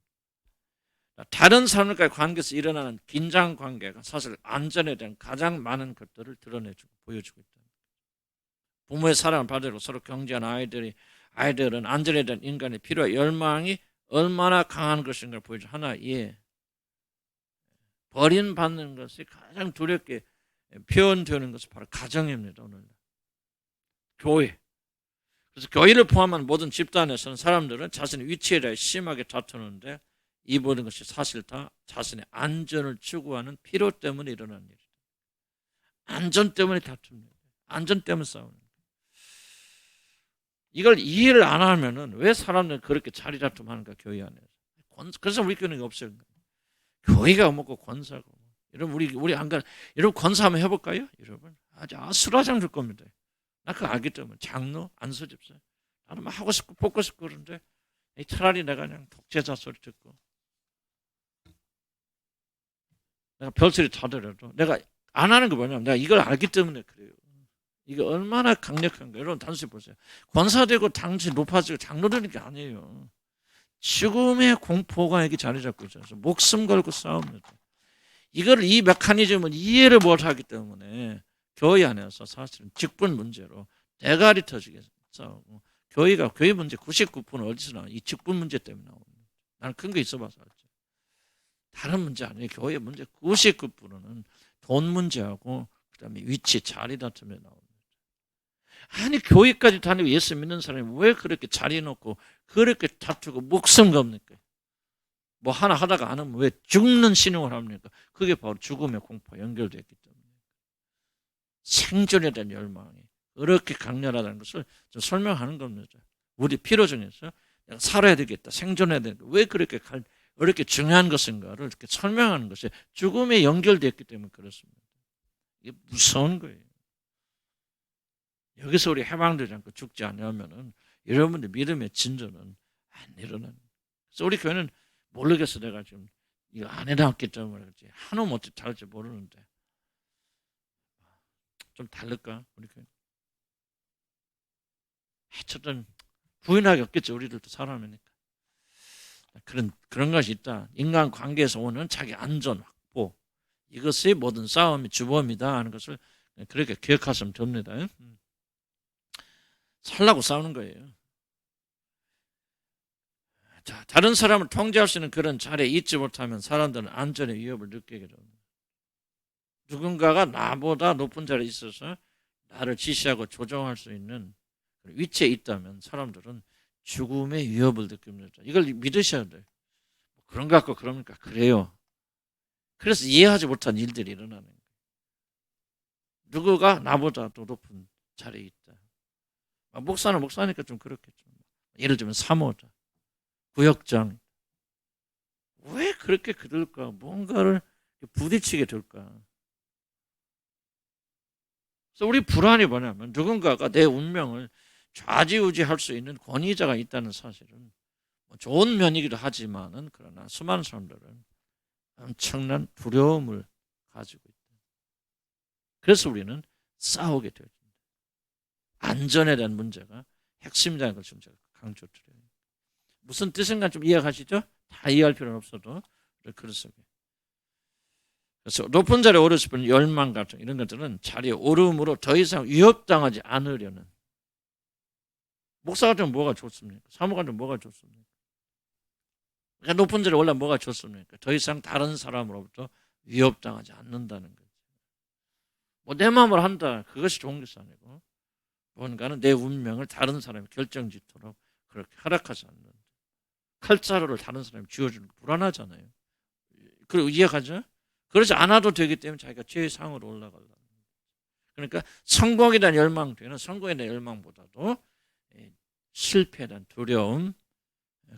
다른 사람과의 관계에서 일어나는 긴장관계가 사실 안전에 대한 가장 많은 것들을 드러내주고 보여주고 있다. 부모의 사랑을 받으려고 서로 경쟁하는 아이들은 안전에 대한 인간의 필요와 열망이 얼마나 강한 것인가를 보여줘. 하나의 버림받는 것이 가장 두렵게 표현되는 것이 바로 가정입니다. 오늘 교회. 그래서 교회를 포함한 모든 집단에서는 사람들은 자신의 위치에 대해 심하게 다투는데 이 모든 것이 사실 다 자신의 안전을 추구하는 필요 때문에 일어나는 일이다. 안전 때문에 다툽니다. 안전 때문에 싸우는 거예요. 이걸 이해를 안 하면은 왜 사람들은 그렇게 자리 다툼하는가 교회 안에서. 그래서 우리 교회는 없어요. 교회가 먹고 권사고. 여러분 우리 안 가. 여러분 권사 한번 해볼까요? 여러분 아주 아수라장 줄 겁니다. 나 그거 알기 때문에 장로 안수집사 나는 막 하고 싶고 뽑고 싶고 그러는데 차라리 내가 그냥 독재자 소리 듣고 내가 별소리 다 들어도 내가 안 하는 거 뭐냐면 내가 이걸 알기 때문에 그래요. 이게 얼마나 강력한가. 여러분 단순히 보세요. 권사되고 당시 높아지고 장로 되는 게 아니에요. 죽음의 공포가 여기 자리 잡고 있어요. 목숨 걸고 싸웁니다. 이 메커니즘을 이해를 못하기 때문에 교회 안에서 사실은 직분 문제로 대가리 터지게 싸우고 교회 문제 99%는 어디서 나와요? 이 직분 문제 때문에 나옵니다. 나는 큰 거 있어봐서 알죠. 다른 문제 아니에요. 교회 문제 99%는 돈 문제하고 그다음에 위치 자리 다툼에 나옵니다. 아니 교회까지 다니고 예수 믿는 사람이 왜 그렇게 자리 놓고 그렇게 다투고 목숨 겁니까? 뭐 하나 하다가 안 하면 왜 죽는 신용을 합니까? 그게 바로 죽음의 공포와 연결되었기 때문에 생존에 대한 열망이 그렇게 강렬하다는 것을 좀 설명하는 겁니다. 우리 필요 중에서 내가 살아야 되겠다, 생존해야 되겠다. 왜 그렇게 중요한 것인가를 이렇게 설명하는 것이 죽음에 연결되었기 때문에 그렇습니다. 이게 무서운 거예요. 여기서 우리 해방되지 않고 죽지 않으면은 여러분들 믿음의 진전은 안 일어나는. 그래서 우리 교회는 모르겠어. 내가 지금 이거 안 해놨기 때문에 그렇지. 한놈 어떻게 다를지 모르는데 좀 다를까 우리 교회? 어쨌든 부인하기 없겠죠. 우리들도 사람이니까. 그런 것이 있다. 인간 관계에서 오는 자기 안전 확보 이것이 모든 싸움의 주범이다 하는 것을 그렇게 기억하시면 됩니다. 살라고 싸우는 거예요. 자, 다른 사람을 통제할 수 있는 그런 자리에 있지 못하면 사람들은 안전의 위협을 느끼게 됩니다. 누군가가 나보다 높은 자리에 있어서 나를 지시하고 조종할 수 있는 위치에 있다면 사람들은 죽음의 위협을 느낍니다. 이걸 믿으셔야 돼요. 그런 것 같고 그러니까 그래요. 그래서 이해하지 못한 일들이 일어나는 거예요. 누구가 나보다 더 높은 자리에 있다. 목사는 목사니까 좀 그렇겠죠. 예를 들면 사모다, 구역장. 왜 그렇게 그럴까? 뭔가를 부딪히게 될까? 그래서 우리 불안이 뭐냐면 누군가가 내 운명을 좌지우지할 수 있는 권위자가 있다는 사실은 좋은 면이기도 하지만은 그러나 수많은 사람들은 엄청난 두려움을 가지고 있다. 그래서 우리는 싸우게 되어집니다. 안전에 대한 문제가 핵심이라는 걸 좀 제가 강조드려요. 무슨 뜻인가 좀 이해하시죠? 다 이해할 필요는 없어도 그렇습니다. 그래서 높은 자리에 오르실 분 열망 같은 이런 것들은 자리에 오름으로 더 이상 위협당하지 않으려는. 목사 같으면 뭐가 좋습니까? 사모 같으면 뭐가 좋습니까? 그러니까 높은 자리에 올라 뭐가 좋습니까? 더 이상 다른 사람으로부터 위협당하지 않는다는 거죠. 뭐 내 마음으로 한다. 그것이 좋은 것이 아니고 뭔가는 내 운명을 다른 사람이 결정짓도록 그렇게 허락하지 않는. 칼자루를 다른 사람이 쥐어주는 거 불안하잖아요. 그리고 이해가죠? 그러지 않아도 되기 때문에 자기가 최상으로 올라가려고. 그러니까 성공에 대한 열망 중에는 성공에 대한 열망보다도 실패에 대한 두려움,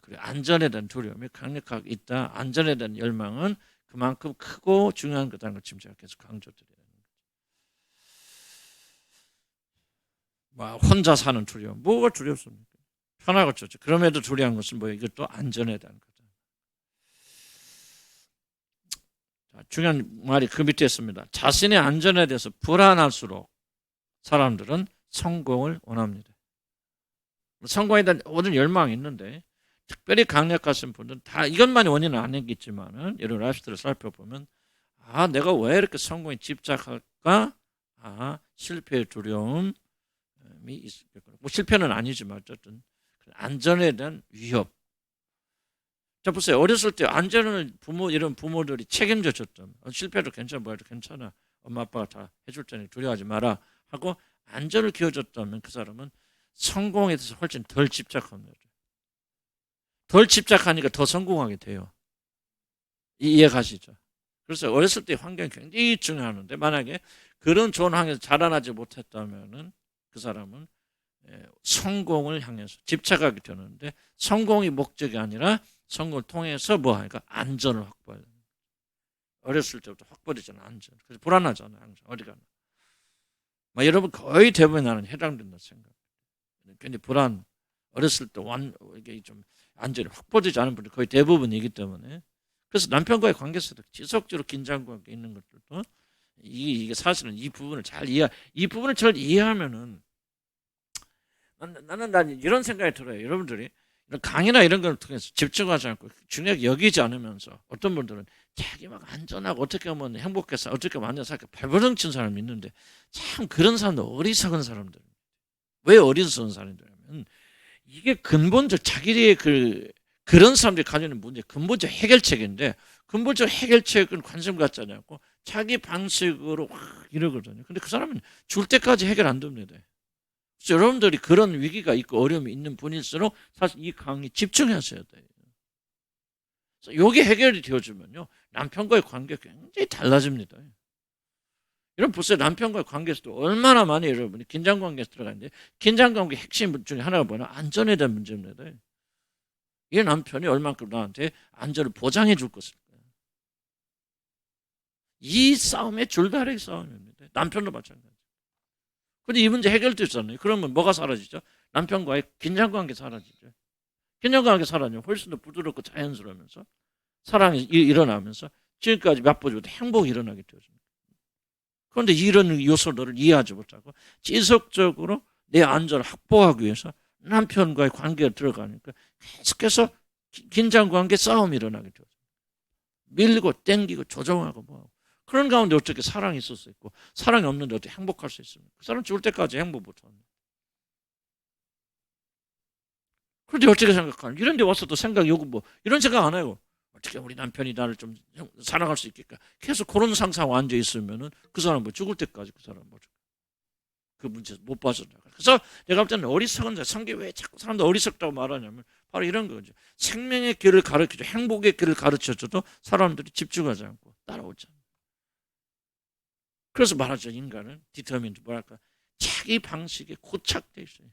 그리고 안전에 대한 두려움이 강력하게 있다. 안전에 대한 열망은 그만큼 크고 중요한 거다는 걸 지금 제가 계속 강조드려요. 혼자 사는 두려움. 뭐가 두렵습니까? 편하고 좋죠. 그럼에도 두려운 것은 뭐예요? 이것도 안전에 대한 거다. 자, 중요한 말이 그 밑에 있습니다. 자신의 안전에 대해서 불안할수록 사람들은 성공을 원합니다. 성공에 대한 모든 열망이 있는데 특별히 강력하신 분들은 다 이것만이 원인은 아니겠지만 여러분 라이프스타일을 살펴보면 내가 왜 이렇게 성공에 집착할까? 실패의 두려움이 있겠구나. 뭐 실패는 아니지만 어쨌든 안전에 대한 위협. 자 보세요. 어렸을 때 안전을 이런 부모들이 책임져 줬던 실패도 괜찮아 뭐해도 괜찮아. 엄마 아빠가 다 해줄 테니 두려워하지 마라 하고 안전을 키워줬다면 그 사람은 성공에 대해서 훨씬 덜 집착합니다. 덜 집착하니까 더 성공하게 돼요. 이해가시죠? 그래서 어렸을 때 환경이 굉장히 중요하는데 만약에 그런 좋은 환경에서 자라나지 못했다면 그 사람은 성공을 향해서 집착하게 되는데 성공이 목적이 아니라 성공을 통해서 뭐 하니까 안전을 확보해요. 어렸을 때부터 확보되잖아 안전. 그래서 불안하잖아요 항상 어디 가나. 여러분 거의 대부분 나는 해당된다 생각. 굉장히 불안. 어렸을 때 이게 좀 안전이 확보되지 않은 분들이 거의 대부분이기 때문에 그래서 남편과의 관계에서도 지속적으로 긴장관계 있는 것들도 이게 사실은 이 부분을 잘 이해하면은 나는 이런 생각이 들어요. 여러분들이 이런 강의나 이런 걸 통해서 집중하지 않고 중요하게 여기지 않으면서 어떤 분들은 자기 막 안전하고 어떻게 하면 행복해서 어떻게 하면 안전하게 발버둥 친 사람이 있는데 참 그런 사람들 어리석은 사람들. 왜 어리석은 사람들이냐면 이게 근본적 자기의 그런 사람들이 가지고 있는 문제 근본적 해결책인데 근본적 해결책은 관심 갖지 않고 자기 방식으로 이러거든요. 근데 그 사람은 줄 때까지 해결 안 됩니다. 그래서 여러분들이 그런 위기가 있고 어려움이 있는 분일수록 사실 이 강의 집중하셔야 돼요. 그래서 이게 해결이 되어주면요 남편과의 관계가 굉장히 달라집니다. 여러분 보세요. 남편과의 관계에서도 얼마나 많이 여러분이 긴장관계에서 들어가는데 긴장관계 핵심 중에 하나가 뭐냐 안전에 대한 문제입니다. 이 남편이 얼만큼 나한테 안전을 보장해 줄 것일까. 이 싸움의 줄다리기 싸움입니다. 남편도 마찬가지. 근데 이 문제 해결됐잖아요. 그러면 뭐가 사라지죠? 남편과의 긴장관계 사라지죠. 긴장관계 사라지면 훨씬 더 부드럽고 자연스러우면서 사랑이 일어나면서 지금까지 맛보지 행복이 일어나게 되어집니다. 그런데 이런 요소들을 이해하지 못하고 지속적으로 내 안전을 확보하기 위해서 남편과의 관계에 들어가니까 계속해서 긴장관계 싸움이 일어나게 되죠. 밀고 땡기고 조정하고 뭐하고. 그런 가운데 어떻게 사랑이 있을 수 있고 사랑이 없는데 어떻게 행복할 수 있습니까? 그 사람 죽을 때까지 행복 못합니다. 그런데 어떻게 생각하는? 이런 데 와서도 생각 요구 이런 생각 안 해요. 어떻게 우리 남편이 나를 좀 사랑할 수 있겠까? 계속 그런 상상 앉아 있으면은 그 사람 죽을 때까지 그 사람 그 문제 못 빠져나가. 그래서 내가 볼 때는 어리석은 자, 성경에 왜 자꾸 사람들 어리석다고 말하냐면 바로 이런 거죠. 생명의 길을 가르쳐줘, 행복의 길을 가르쳐줘도 사람들이 집중하지 않고 따라오잖아요. 그래서 말하죠. 인간은 디터민트 뭐랄까 자기 방식에 고착돼 있어요.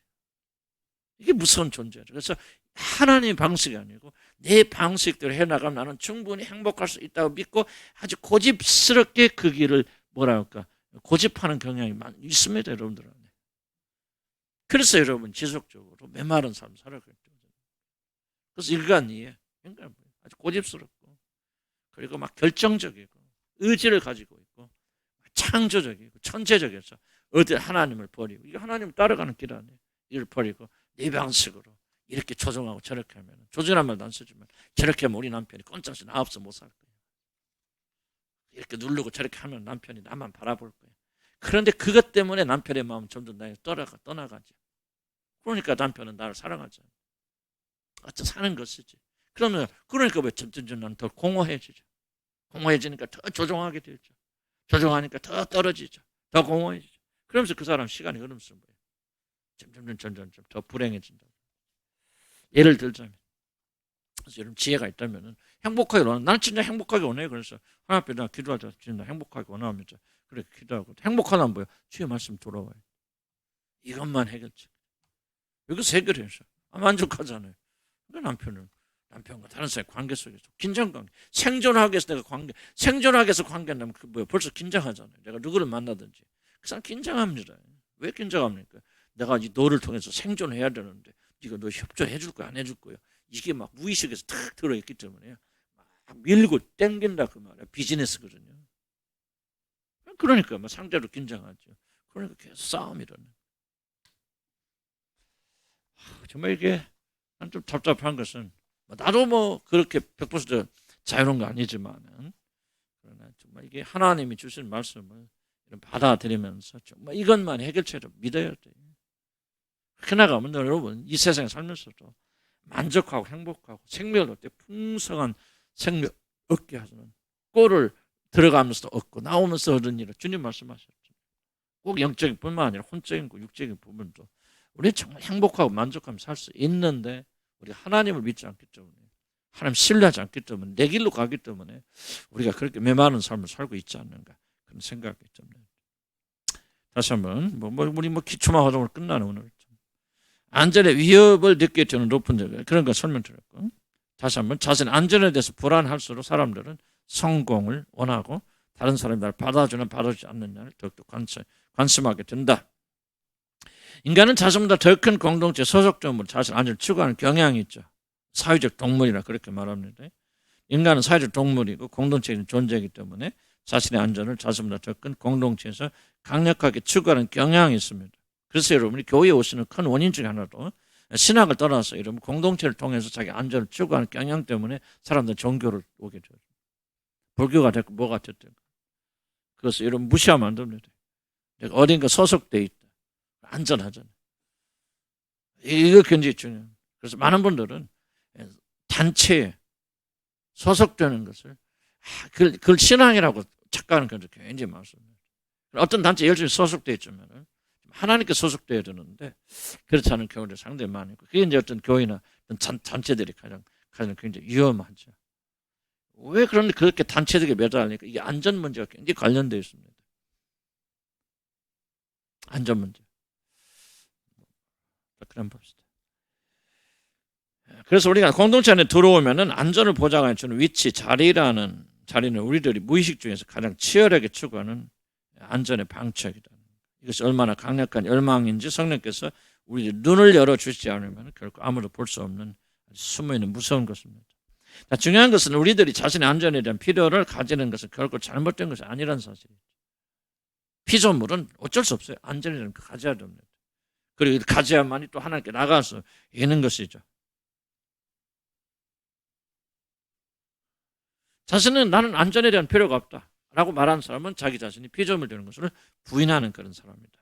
이게 무서운 존재죠. 그래서 하나님의 방식이 아니고 내 방식대로 해나가면 나는 충분히 행복할 수 있다고 믿고 아주 고집스럽게 그 길을 뭐랄까 고집하는 경향이 있습니다. 여러분들 안에. 그래서 여러분 지속적으로 메마른 삶을 살아가게 됩니다. 그래서 인간이 아주 고집스럽고 그리고 막 결정적이고 의지를 가지고 있고 창조적이고 천재적이어서 어디 하나님을 버리고 이게 하나님을 따라가는 길 아니에요. 이를 버리고 내 방식으로 이렇게 조종하고 저렇게 하면 조종이란 말도 안 쓰지만 저렇게 하면 우리 남편이 꼼짝없이 나 없어 못 살 거예요. 이렇게 누르고 저렇게 하면 남편이 나만 바라볼 거예요. 그런데 그것 때문에 남편의 마음은 점점 떠나가죠. 그러니까 남편은 나를 사랑하잖아. 어째 사는 것이지. 그러니까 왜 점점 나는 더 공허해지죠. 공허해지니까 더 조종하게 되죠. 조종하니까 더 떨어지죠. 더 공허해지죠. 그러면서 그 사람 시간이 흐르면서 점점 더 불행해진다. 예를 들자면, 그래서 여러분 지혜가 있다면 행복하게 원하는, 나는 진짜 행복하게 원해요. 그래서 하나님 앞에 나 기도하자. 진짜 행복하게 원하면서 그렇게 기도하고, 행복하다면 뭐야? 주의 말씀 돌아와요. 이것만 해결책. 여기서 해결해서 만족하잖아요. 그러니까 남편과 다른 사람의 관계 속에서 긴장관계, 생존하기 위해서 내가 생존하기 위해서 관계한다면 그 뭐야? 벌써 긴장하잖아요. 내가 누구를 만나든지 그 사람 긴장합니다. 왜 긴장합니까? 내가 너를 통해서 생존해야 되는데 네가 너 협조해 줄 거야, 안 해줄 거야? 이게 막 무의식에서 탁 들어있기 때문에 막 밀고 땡긴다 그 말이야. 비즈니스거든요. 그러니까 막 상대로 긴장하죠. 그러니까 계속 싸움이 일어나. 정말 이게 좀 답답한 것은, 나도 뭐 그렇게 100% 자유로운 거 아니지만은, 그러나 정말 이게 하나님이 주신 말씀을 받아들이면서 정말 이것만 해결책으로 믿어야 돼요. 그렇게 나가면 여러분 이 세상에 살면서도 만족하고 행복하고 생명을 얻되 풍성한 생명 얻게 하는, 꼴을 들어가면서도 얻고 나오면서 얻은 일을 주님 말씀하셨죠. 꼭 영적인 뿐만 아니라 혼적인 거 육적인 부분도 우리 정말 행복하고 만족하며 살 수 있는데, 우리 하나님을 믿지 않기 때문에, 하나님 신뢰하지 않기 때문에, 내 길로 가기 때문에 우리가 그렇게 메마른 삶을 살고 있지 않는가, 그런 생각이 듭니다. 다시 한번 우리 기초만 하다 보면 끝나는 오늘 안전의 위협을 느끼게 되는 높은 데, 그런 거 설명드렸고, 다시 한번 자신의 안전에 대해서 불안할수록 사람들은 성공을 원하고 다른 사람이 나를 받아주지 않느냐를 더욱더 관심하게 된다. 인간은 자신보다 더 큰 공동체 소속 동물, 자신 안전을 추구하는 경향이 있죠. 사회적 동물이라 그렇게 말합니다. 인간은 사회적 동물이고 공동체적인 존재이기 때문에 자신의 안전을 자신보다 더 큰 공동체에서 강력하게 추구하는 경향이 있습니다. 그래서 여러분이 교회에 오시는 큰 원인 중에 하나도 신학을 떠나서 여러분 공동체를 통해서 자기 안전을 추구하는 경향 때문에 사람들은 종교를 오게 돼요. 불교가 됐고 뭐가 됐든. 그래서 여러분 무시하면 안 됩니다. 내가 어딘가 소속돼 있다. 안전하잖아요. 이거 굉장히 중요해요. 그래서 많은 분들은 단체에 소속되는 것을 그걸 신앙이라고 착각하는 경우도 굉장히 많습니다. 어떤 단체에 열심히 소속되어 있으면 하나님께 소속되어야 되는데 그렇지 않은 경우도 상당히 많고, 그게 이제 어떤 교회나 어떤 단체들이 가장 굉장히 위험하죠. 왜 그런데 그렇게 단체들에게 매달리니까 이게 안전 문제가 굉장히 관련되어 있습니다. 안전 문제. 그럼 봅시다. 그래서 우리가 공동체 안에 들어오면은 안전을 보장해 주는 위치, 자리는 우리들이 무의식 중에서 가장 치열하게 추구하는 안전의 방책이다. 이것이 얼마나 강력한 열망인지 성령께서 우리 눈을 열어주시지 않으면 결코 아무도 볼 수 없는 숨어있는 무서운 것입니다. 중요한 것은 우리들이 자신의 안전에 대한 필요를 가지는 것은 결코 잘못된 것이 아니라는 사실이죠. 피조물은 어쩔 수 없어요. 안전에 대한 거 가져야 됩니다. 그리고 가져야만이 또 하나님께 나가서 있는 것이죠. 자신은 나는 안전에 대한 필요가 없다라고 말하는 사람은 자기 자신이 피조물 되는 것을 부인하는 그런 사람입니다.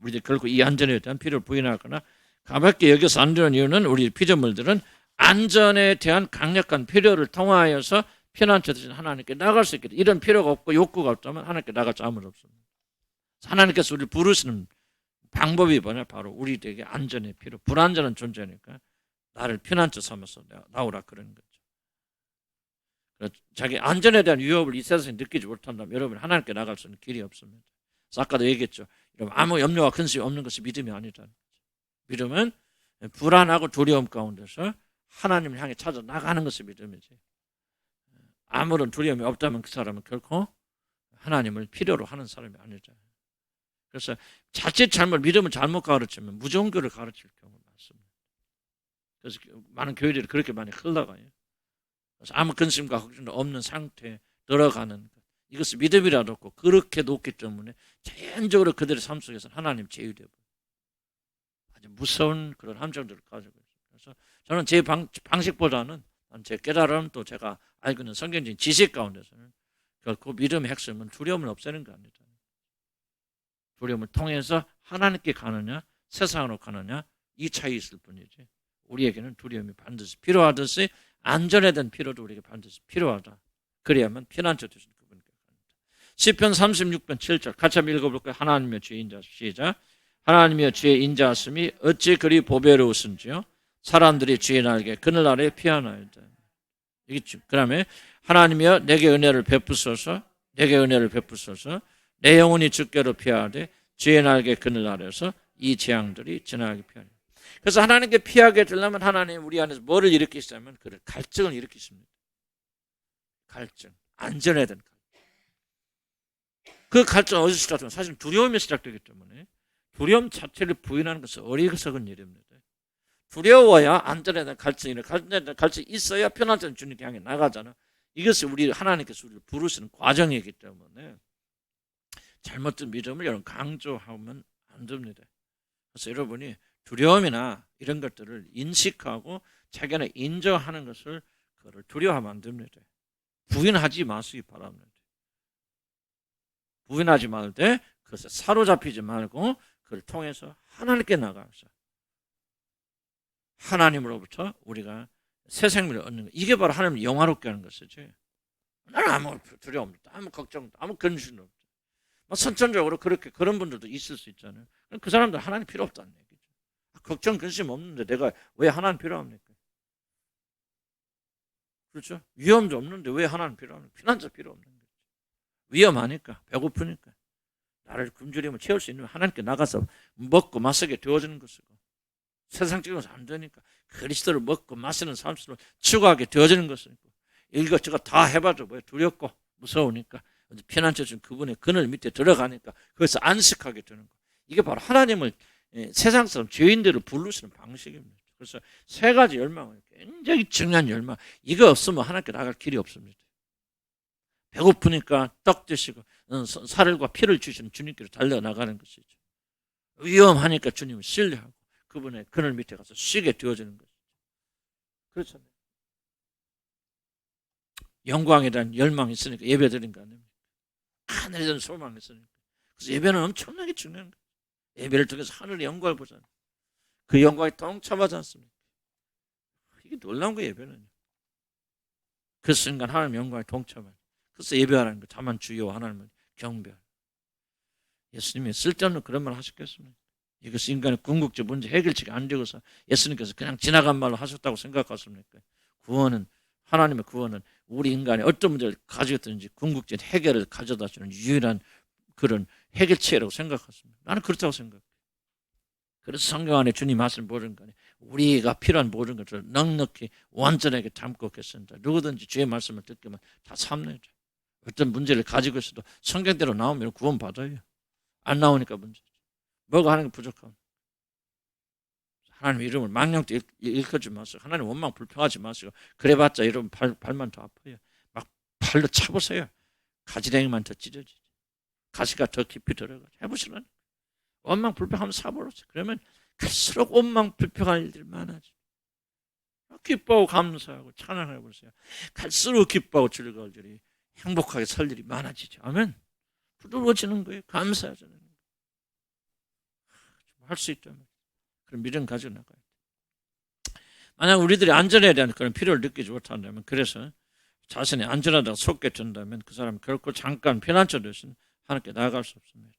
우리들이 결국 이 안전에 대한 필요를 부인하거나 가볍게 여겨서 안 되는 이유는 우리 피조물들은 안전에 대한 강력한 필요를 통하여서 피난처 되신 하나님께 나갈 수 있게 돼. 이런 필요가 없고 욕구가 없다면 하나님께 나갈 수 아무도 없습니다. 하나님께서 우리를 부르시는 방법이 뭐냐? 바로 우리에게 안전의 필요, 불안전한 존재니까 나를 피난처 삼아서 나오라 그러는 거죠. 자기 안전에 대한 위협을 이 세상에 느끼지 못한다면 여러분 하나님께 나갈 수 있는 길이 없습니다. 그래서 아까도 얘기했죠. 여러분 아무 염려와 근심이 없는 것이 믿음이 아니다. 믿음은 불안하고 두려움 가운데서 하나님을 향해 찾아 나가는 것이 믿음이지. 아무런 두려움이 없다면 그 사람은 결코 하나님을 필요로 하는 사람이 아니죠. 그래서 자칫 믿음을 잘못 가르치면 무종교를 가르칠 경우가 많습니다. 그래서 많은 교회들이 그렇게 많이 흘러가요. 그래서 아무 근심과 걱정도 없는 상태에 들어가는 것. 이것을 믿음이라도 없고 그렇게 높기 때문에 자연적으로 그들의 삶 속에서 하나님 제외되고 아주 무서운 그런 함정들을 가지고 있어요. 그래서 저는 제 방식보다는 제 깨달음 또 제가 알고 있는 성경적인 지식 가운데서는 결코 믿음의 핵심은 두려움을 없애는 거 아니다. 두려움을 통해서 하나님께 가느냐 세상으로 가느냐 이 차이 있을 뿐이지. 우리에게는 두려움이 반드시 필요하듯이 안전에 대한 필요도 우리에게 반드시 필요하다. 그래야만 피난처 되시는 그분께 갑니다. 시편 36편 7절 같이 한번 읽어볼까요? 하나님의 주의 인자 시작. 하나님의 주의 인자하심이 어찌 그리 보배로우신지요. 사람들이 주의 날개 그늘 아래 피하나이다. 그 다음에 하나님이여 내게 은혜를 베푸소서 내게 은혜를 베푸소서 내 영혼이 주께로 피하되 주의 날개 그늘 아래서 이 재앙들이 지나가게 피하리. 그래서 하나님께 피하게 되려면 하나님 우리 안에서 뭐를 일으키시냐면 그 갈증을 일으키십니다. 갈증, 안전해야 되는 갈증. 그 갈증은 어디서 시작되면 사실 두려움이 시작되기 때문에 두려움 자체를 부인하는 것은 어리석은 일입니다. 두려워야 안전에 대한 갈증이 갈증이 있어야 편안한 주님께 향해 나가잖아. 이것이 우리 하나님께서 우리를 부르시는 과정이기 때문에 잘못된 믿음을 여러분 강조하면 안 됩니다. 그래서 여러분이 두려움이나 이런 것들을 인식하고 자기 안에 인정하는 것을 그걸 두려워하면 안 됩니다. 부인하지 마시기 바랍니다. 부인하지 말 때 그것에 사로잡히지 말고 그걸 통해서 하나님께 나가서 하나님으로부터 우리가 새 생명을 얻는 것. 이게 바로 하나님을 영화롭게 하는 것이지. 나는 아무 두려움 없다. 아무 걱정 없다. 아무 근심 없다. 선천적으로 그렇게 그런 분들도 있을 수 있잖아요. 그 사람들 하나님 필요 없다는 얘기죠. 걱정 근심 없는데 내가 왜 하나님 필요합니까? 그렇죠? 위험도 없는데 왜 하나님 필요합니까? 피난처 필요 없는 거죠. 위험하니까 배고프니까 나를 굶주림을 채울 수 있는 하나님께 나가서 먹고 마시게 되어지는 것이고 세상적으로서 안 되니까 그리스도를 먹고 마시는 삶으로 추구하게 되어지는 것이고 이것저것 다 해봐도 뭐 두렵고 무서우니까 피난처 준 그분의 그늘 밑에 들어가니까 거기서 안식하게 되는 거. 이게 바로 하나님을 세상 사람 죄인들을 부르시는 방식입니다. 그래서 세 가지 열망은 굉장히 중요한 열망. 이거 없으면 하나님께 나갈 길이 없습니다. 배고프니까 떡 드시고 살과 피를 주시는 주님께로 달려나가는 것이죠. 위험하니까 주님을 신뢰하고 그분의 그늘 밑에 가서 쉬게 되어지는 것이죠. 그렇잖아요. 영광에 대한 열망이 있으니까 예배 드린 거 아닙니까? 하늘에 대한 소망이 있으니까. 그래서 예배는 엄청나게 중요한 거예요. 예배를 통해서 하늘의 영광을 보잖아요. 그 영광에 동참하지 않습니까? 이게 놀라운 거예요, 예배는요. 그 순간 하나님의 영광에 동참하는. 그래서 예배하는 거 다만 주여 하나님을 경배하는. 예수님이 쓸데없는 그런 말 하셨겠습니까? 이것이 인간의 궁극적 문제 해결책이 안 되고서 예수님께서 그냥 지나간 말로 하셨다고 생각하십니까? 구원은 하나님의 구원은 우리 인간이 어떤 문제를 가지고 있든지 궁극적 해결을 가져다 주는 유일한 그런 해결책이라고 생각하십니다. 나는 그렇다고 생각해요. 그래서 성경 안에 주님 말씀 모든 거 우리가 필요한 모든 것을 넉넉히 완전하게 담고 계십니다. 누구든지 주의 말씀을 듣기만 다 삼내죠. 어떤 문제를 가지고 있어도 성경대로 나오면 구원 받아요. 안 나오니까 문제죠. 뭐가 하는 게 부족함. 하나님 이름을 망령도 일컫지 마시고 하나님 원망 불평하지 마시고 그래봤자 여러분 발만 더 아파요. 막 발로 차보세요. 가지랭이만 더 찢어지지. 가시가 더 깊이 들어가죠. 해보시라니. 원망 불평하면 사버렸어요. 그러면 갈수록 원망 불평할 일들이 많아져. 기뻐하고 감사하고 찬양해보세요. 갈수록 기뻐하고 즐거울 일이 행복하게 살 일이 많아지죠. 아멘. 부드러워지는 거예요. 감사하잖아요. 할 수 있다면 그런 믿음 가지고 나가요. 만약 우리들이 안전에 대한 그런 필요를 느끼지 못한다면 그래서 자신이 안전하다고 속게 된다면 그 사람은 결코 잠깐 피난처 대신 하나님께 나아갈 수 없습니다.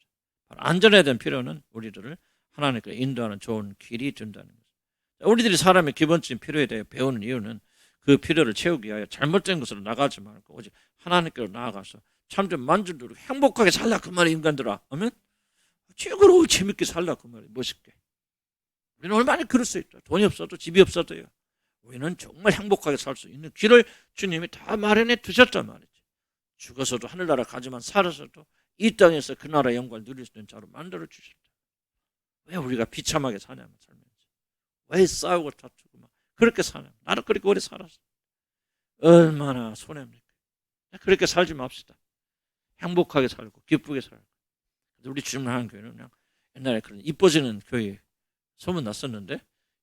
안전에 대한 필요는 우리들을 하나님께 인도하는 좋은 길이 된다는 거죠. 우리들이 사람의 기본적인 필요에 대해 배우는 이유는 그 필요를 채우기 위하여 잘못된 것으로 나가지 말고 오직 하나님께로 나아가서 참좀 만족스럽고 행복하게 살라 그 말이 인간들아. 아멘. 최고로 재밌게 살라 그 말이 멋있게. 우리는 얼마나 그럴 수 있다. 돈이 없어도 집이 없어도요. 우리는 정말 행복하게 살 수 있는 길을 주님이 다 마련해 두셨단 말이지. 죽어서도 하늘나라 가지만 살아서도 이 땅에서 그 나라의 영광을 누릴 수 있는 자로 만들어 주셨다. 왜 우리가 비참하게 사냐면 살면서. 왜 싸우고 다투고 막 그렇게 사냐면. 나는 그렇게 오래 살았어. 얼마나 손해입니까? 그렇게 살지 맙시다. 행복하게 살고 기쁘게 살고. 우리 주님하는 교회는 그냥 옛날에 그런 이뻐지는 교회 소문 났었는데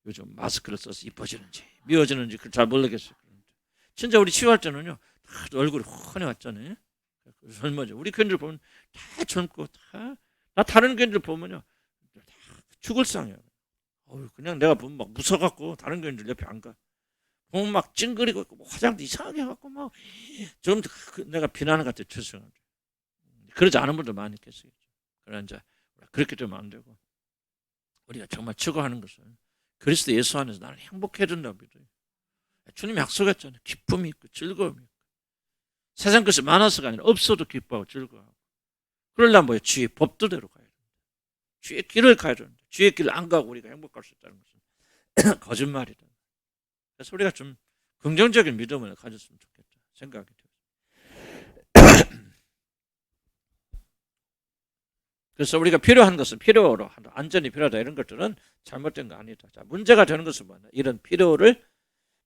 요즘 마스크를 써서 이뻐지는지 미워지는지 잘 모르겠어요. 진짜 우리 치유할 때는요 얼굴이 훤해 왔잖아요. 젊어져. 우리 교인들 보면 다 젊고 나 다른 교인들 보면요 다 죽을 상이에요. 그냥 내가 보면 막 무서워갖고 다른 교인들 옆에 안 가. 보면 막 찡그리고 있고 화장도 이상하게 해갖고 막 좀 내가 비난을 갖다 죄송합니다. 그러지 않은 분도 많이 계시겠죠. 그러나 이제 그렇게 되면 안 되고 우리가 정말 추구하는 것은 그리스도 예수 안에서 나는 행복해야 된다고 믿어요. 주님이 약속했잖아요. 기쁨이 있고 즐거움이 있고 세상 것이 많아서가 아니라 없어도 기뻐하고 즐거워하고 그러려면 뭐예요? 주의 법도대로 가야 된다. 주의 길을 가야 된다. 주의 길을 안 가고 우리가 행복할 수 있다는 것은 거짓말이다. 그래서 우리가 좀 긍정적인 믿음을 가졌으면 좋겠다 생각이 들어요. 그래서 우리가 필요한 것은 필요로 한다. 안전이 필요하다. 이런 것들은 잘못된 거 아니다. 자, 문제가 되는 것은 뭐냐? 이런 필요를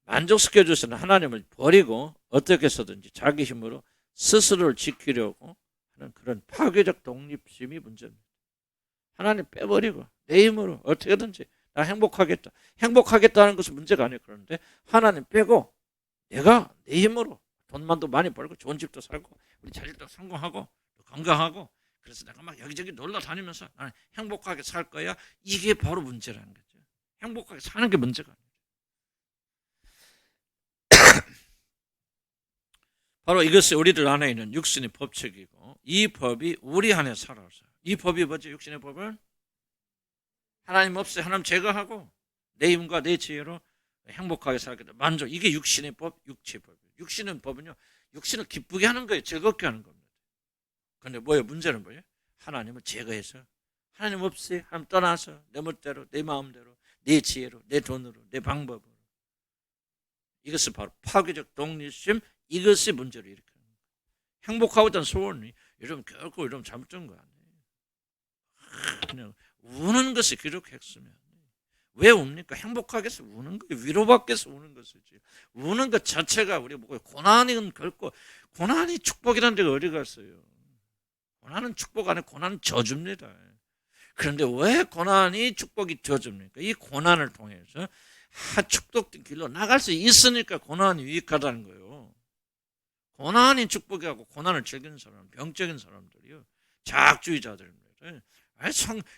만족시켜 주시는 하나님을 버리고 어떻게 해서든지 자기 힘으로 스스로를 지키려고 하는 그런 파괴적 독립심이 문제입니다. 하나님 빼버리고 내 힘으로 어떻게든지 나 행복하겠다. 행복하겠다는 것은 문제가 아니에요. 그런데 하나님 빼고 내가 내 힘으로 돈만도 많이 벌고 좋은 집도 살고 우리 자식도 성공하고 건강하고 그래서 내가 막 여기저기 놀러 다니면서 나는 행복하게 살 거야. 이게 바로 문제라는 거죠. 행복하게 사는 게 문제가 아니에요. 바로 이것이 우리들 안에 있는 육신의 법칙이고 이 법이 우리 안에 살아서 이 법이 뭐죠? 육신의 법은 하나님 없이 하나님 제거하고 내 힘과 내 지혜로 행복하게 살겠다. 만족. 이게 육신의 법, 육체의 법이에요. 육신의 법은요. 육신을 기쁘게 하는 거예요. 즐겁게 하는 겁니다. 그런데 뭐예요? 문제는 뭐예요? 하나님을 제거해서 하나님 없이 하나님 떠나서 내 멋대로 내 마음대로 내 지혜로 내 돈으로 내 방법으로 이것은 바로 파괴적 독립심 이것이 문제를 일으키는 거예요. 행복하고 있다는 소원이 요즘 결코 이러면 잘못된 거 아니에요. 그냥 우는 것이 기록 핵심이야. 왜 웁니까? 행복하겠어 우는 거예요. 위로받겠어 우는 것이지. 우는 것 자체가 우리 뭐고 고난은 결코 고난이 축복이라는 데가 어디 갔어요? 고난은 축복 아니고 고난은 저주입니다. 그런데 왜 고난이 축복이 저주입니까? 이 고난을 통해서 축복된 길로 나갈 수 있으니까 고난이 유익하다는 거예요. 고난이 축복이고 고난을 즐기는 사람, 병적인 사람들이요. 자학주의자들입니다.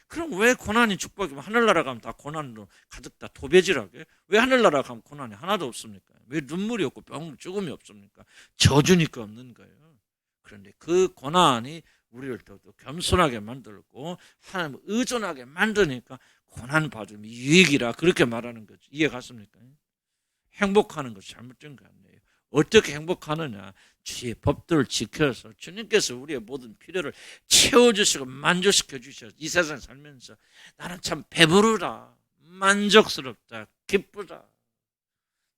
그럼 왜 고난이 축복이면 하늘나라 가면 다 고난으로 가득 다 도배질하게? 왜 하늘나라 가면 고난이 하나도 없습니까? 왜 눈물이 없고 병 죽음이 없습니까? 저주니까 없는 거예요. 그런데 그 고난이 우리를 더 겸손하게 만들고 하나님을 의존하게 만드니까 고난 받음이 유익이라 그렇게 말하는 거죠. 이해 갔습니까? 행복하는 것이 잘못된 거 아니에요. 어떻게 행복하느냐? 주의 법들을 지켜서 주님께서 우리의 모든 필요를 채워주시고 만족시켜 주셔서 이 세상 살면서 나는 참 배부르다, 만족스럽다, 기쁘다.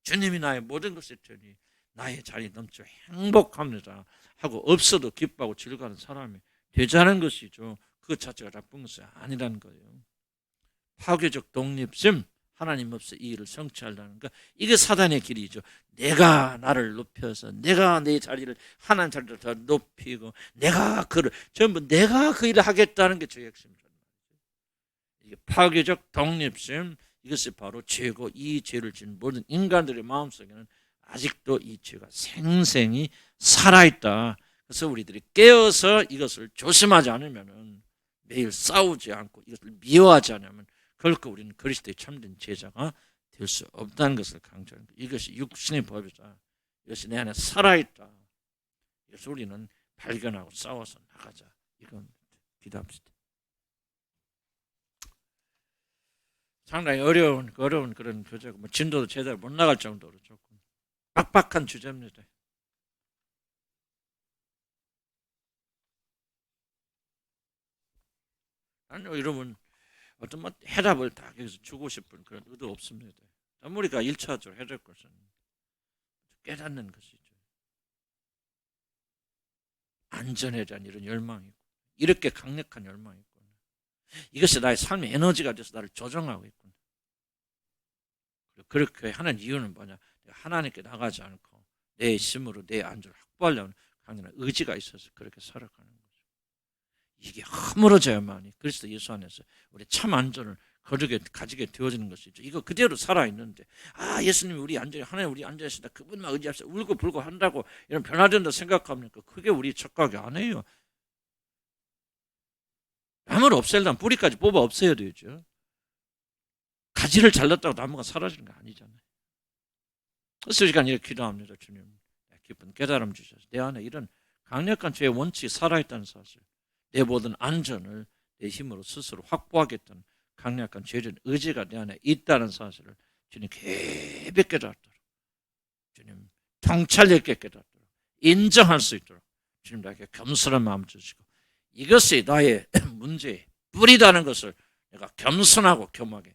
주님이 나의 모든 것을 주니 나의 자리 넘쳐 행복합니다 하고 없어도 기뻐하고 즐거워하는 사람이 되자는 것이죠. 그 자체가 나쁜 것이 아니라는 거예요. 파괴적 독립심, 하나님 없이 이 일을 성취하려는 것, 이게 사단의 길이죠. 내가 나를 높여서 내가 내 자리를 하나님 자리를 더 높이고 내가 전부 내가 그 일을 하겠다는 게 저의 핵심이란 말이죠. 이게 파괴적 독립심, 이것이 바로 죄고 이 죄를 지은 모든 인간들의 마음속에는 아직도 이 죄가 생생히 살아있다. 그래서 우리들이 깨어서 이것을 조심하지 않으면 매일 싸우지 않고 이것을 미워하지 않으면 결코 우리는 그리스도의 참된 제자가 될 수 없다는 것을 강조하는 거예요. 이것이 육신의 법이다. 이것이 내 안에 살아있다. 이것을 우리는 발견하고 싸워서 나가자. 이건 기도합시다. 상당히 어려운 그런 교재고 진도도 제대로 못 나갈 정도로 조금 빡빡한 주제입니다. 아니 여러분 어떤 해답을 다 여기서 주고 싶은 그런 의도 없습니다. 우리가 1차적으로 해야 될 것은 깨닫는 것이죠. 안전에 대한 이런 열망이 있고 이렇게 강력한 열망이 있구나. 이것이 나의 삶의 에너지가 돼서 나를 조정하고 있구나. 그렇게 하는 이유는 뭐냐? 하나님께 나가지 않고 내 힘으로 내 안전을 확보하려는 강력한 의지가 있어서 그렇게 살아가는 거죠. 이게 허물어져야만이 그리스도 예수 안에서 우리 참 안전을 거룩에 가지게 되어지는 것이죠. 이거 그대로 살아있는데 예수님이 우리 앉아 하나님 우리 앉아있다 그분만 의지합시다 울고 불고 한다고 이런 변화된다 생각합니까? 그게 우리 착각이 아니에요. 나무를 없애려면 뿌리까지 뽑아 없애야 되죠. 가지를 잘랐다고 나무가 사라지는 거 아니잖아요. 그래서 시간 이렇게 기도합니다. 주님 깊은 깨달음 주셔서 내 안에 이런 강력한 죄의 원칙이 살아있다는 사실, 내 모든 안전을 내 힘으로 스스로 확보하겠다는 강력한 죄의 의지가 내 안에 있다는 사실을 주님 깊이 깨닫도록, 주님 통찰 있게 깨닫도록, 인정할 수 있도록 주님 나에게 겸손한 마음 주시고, 이것이 나의 문제의 뿌리다는 것을 내가 겸손하고 겸하게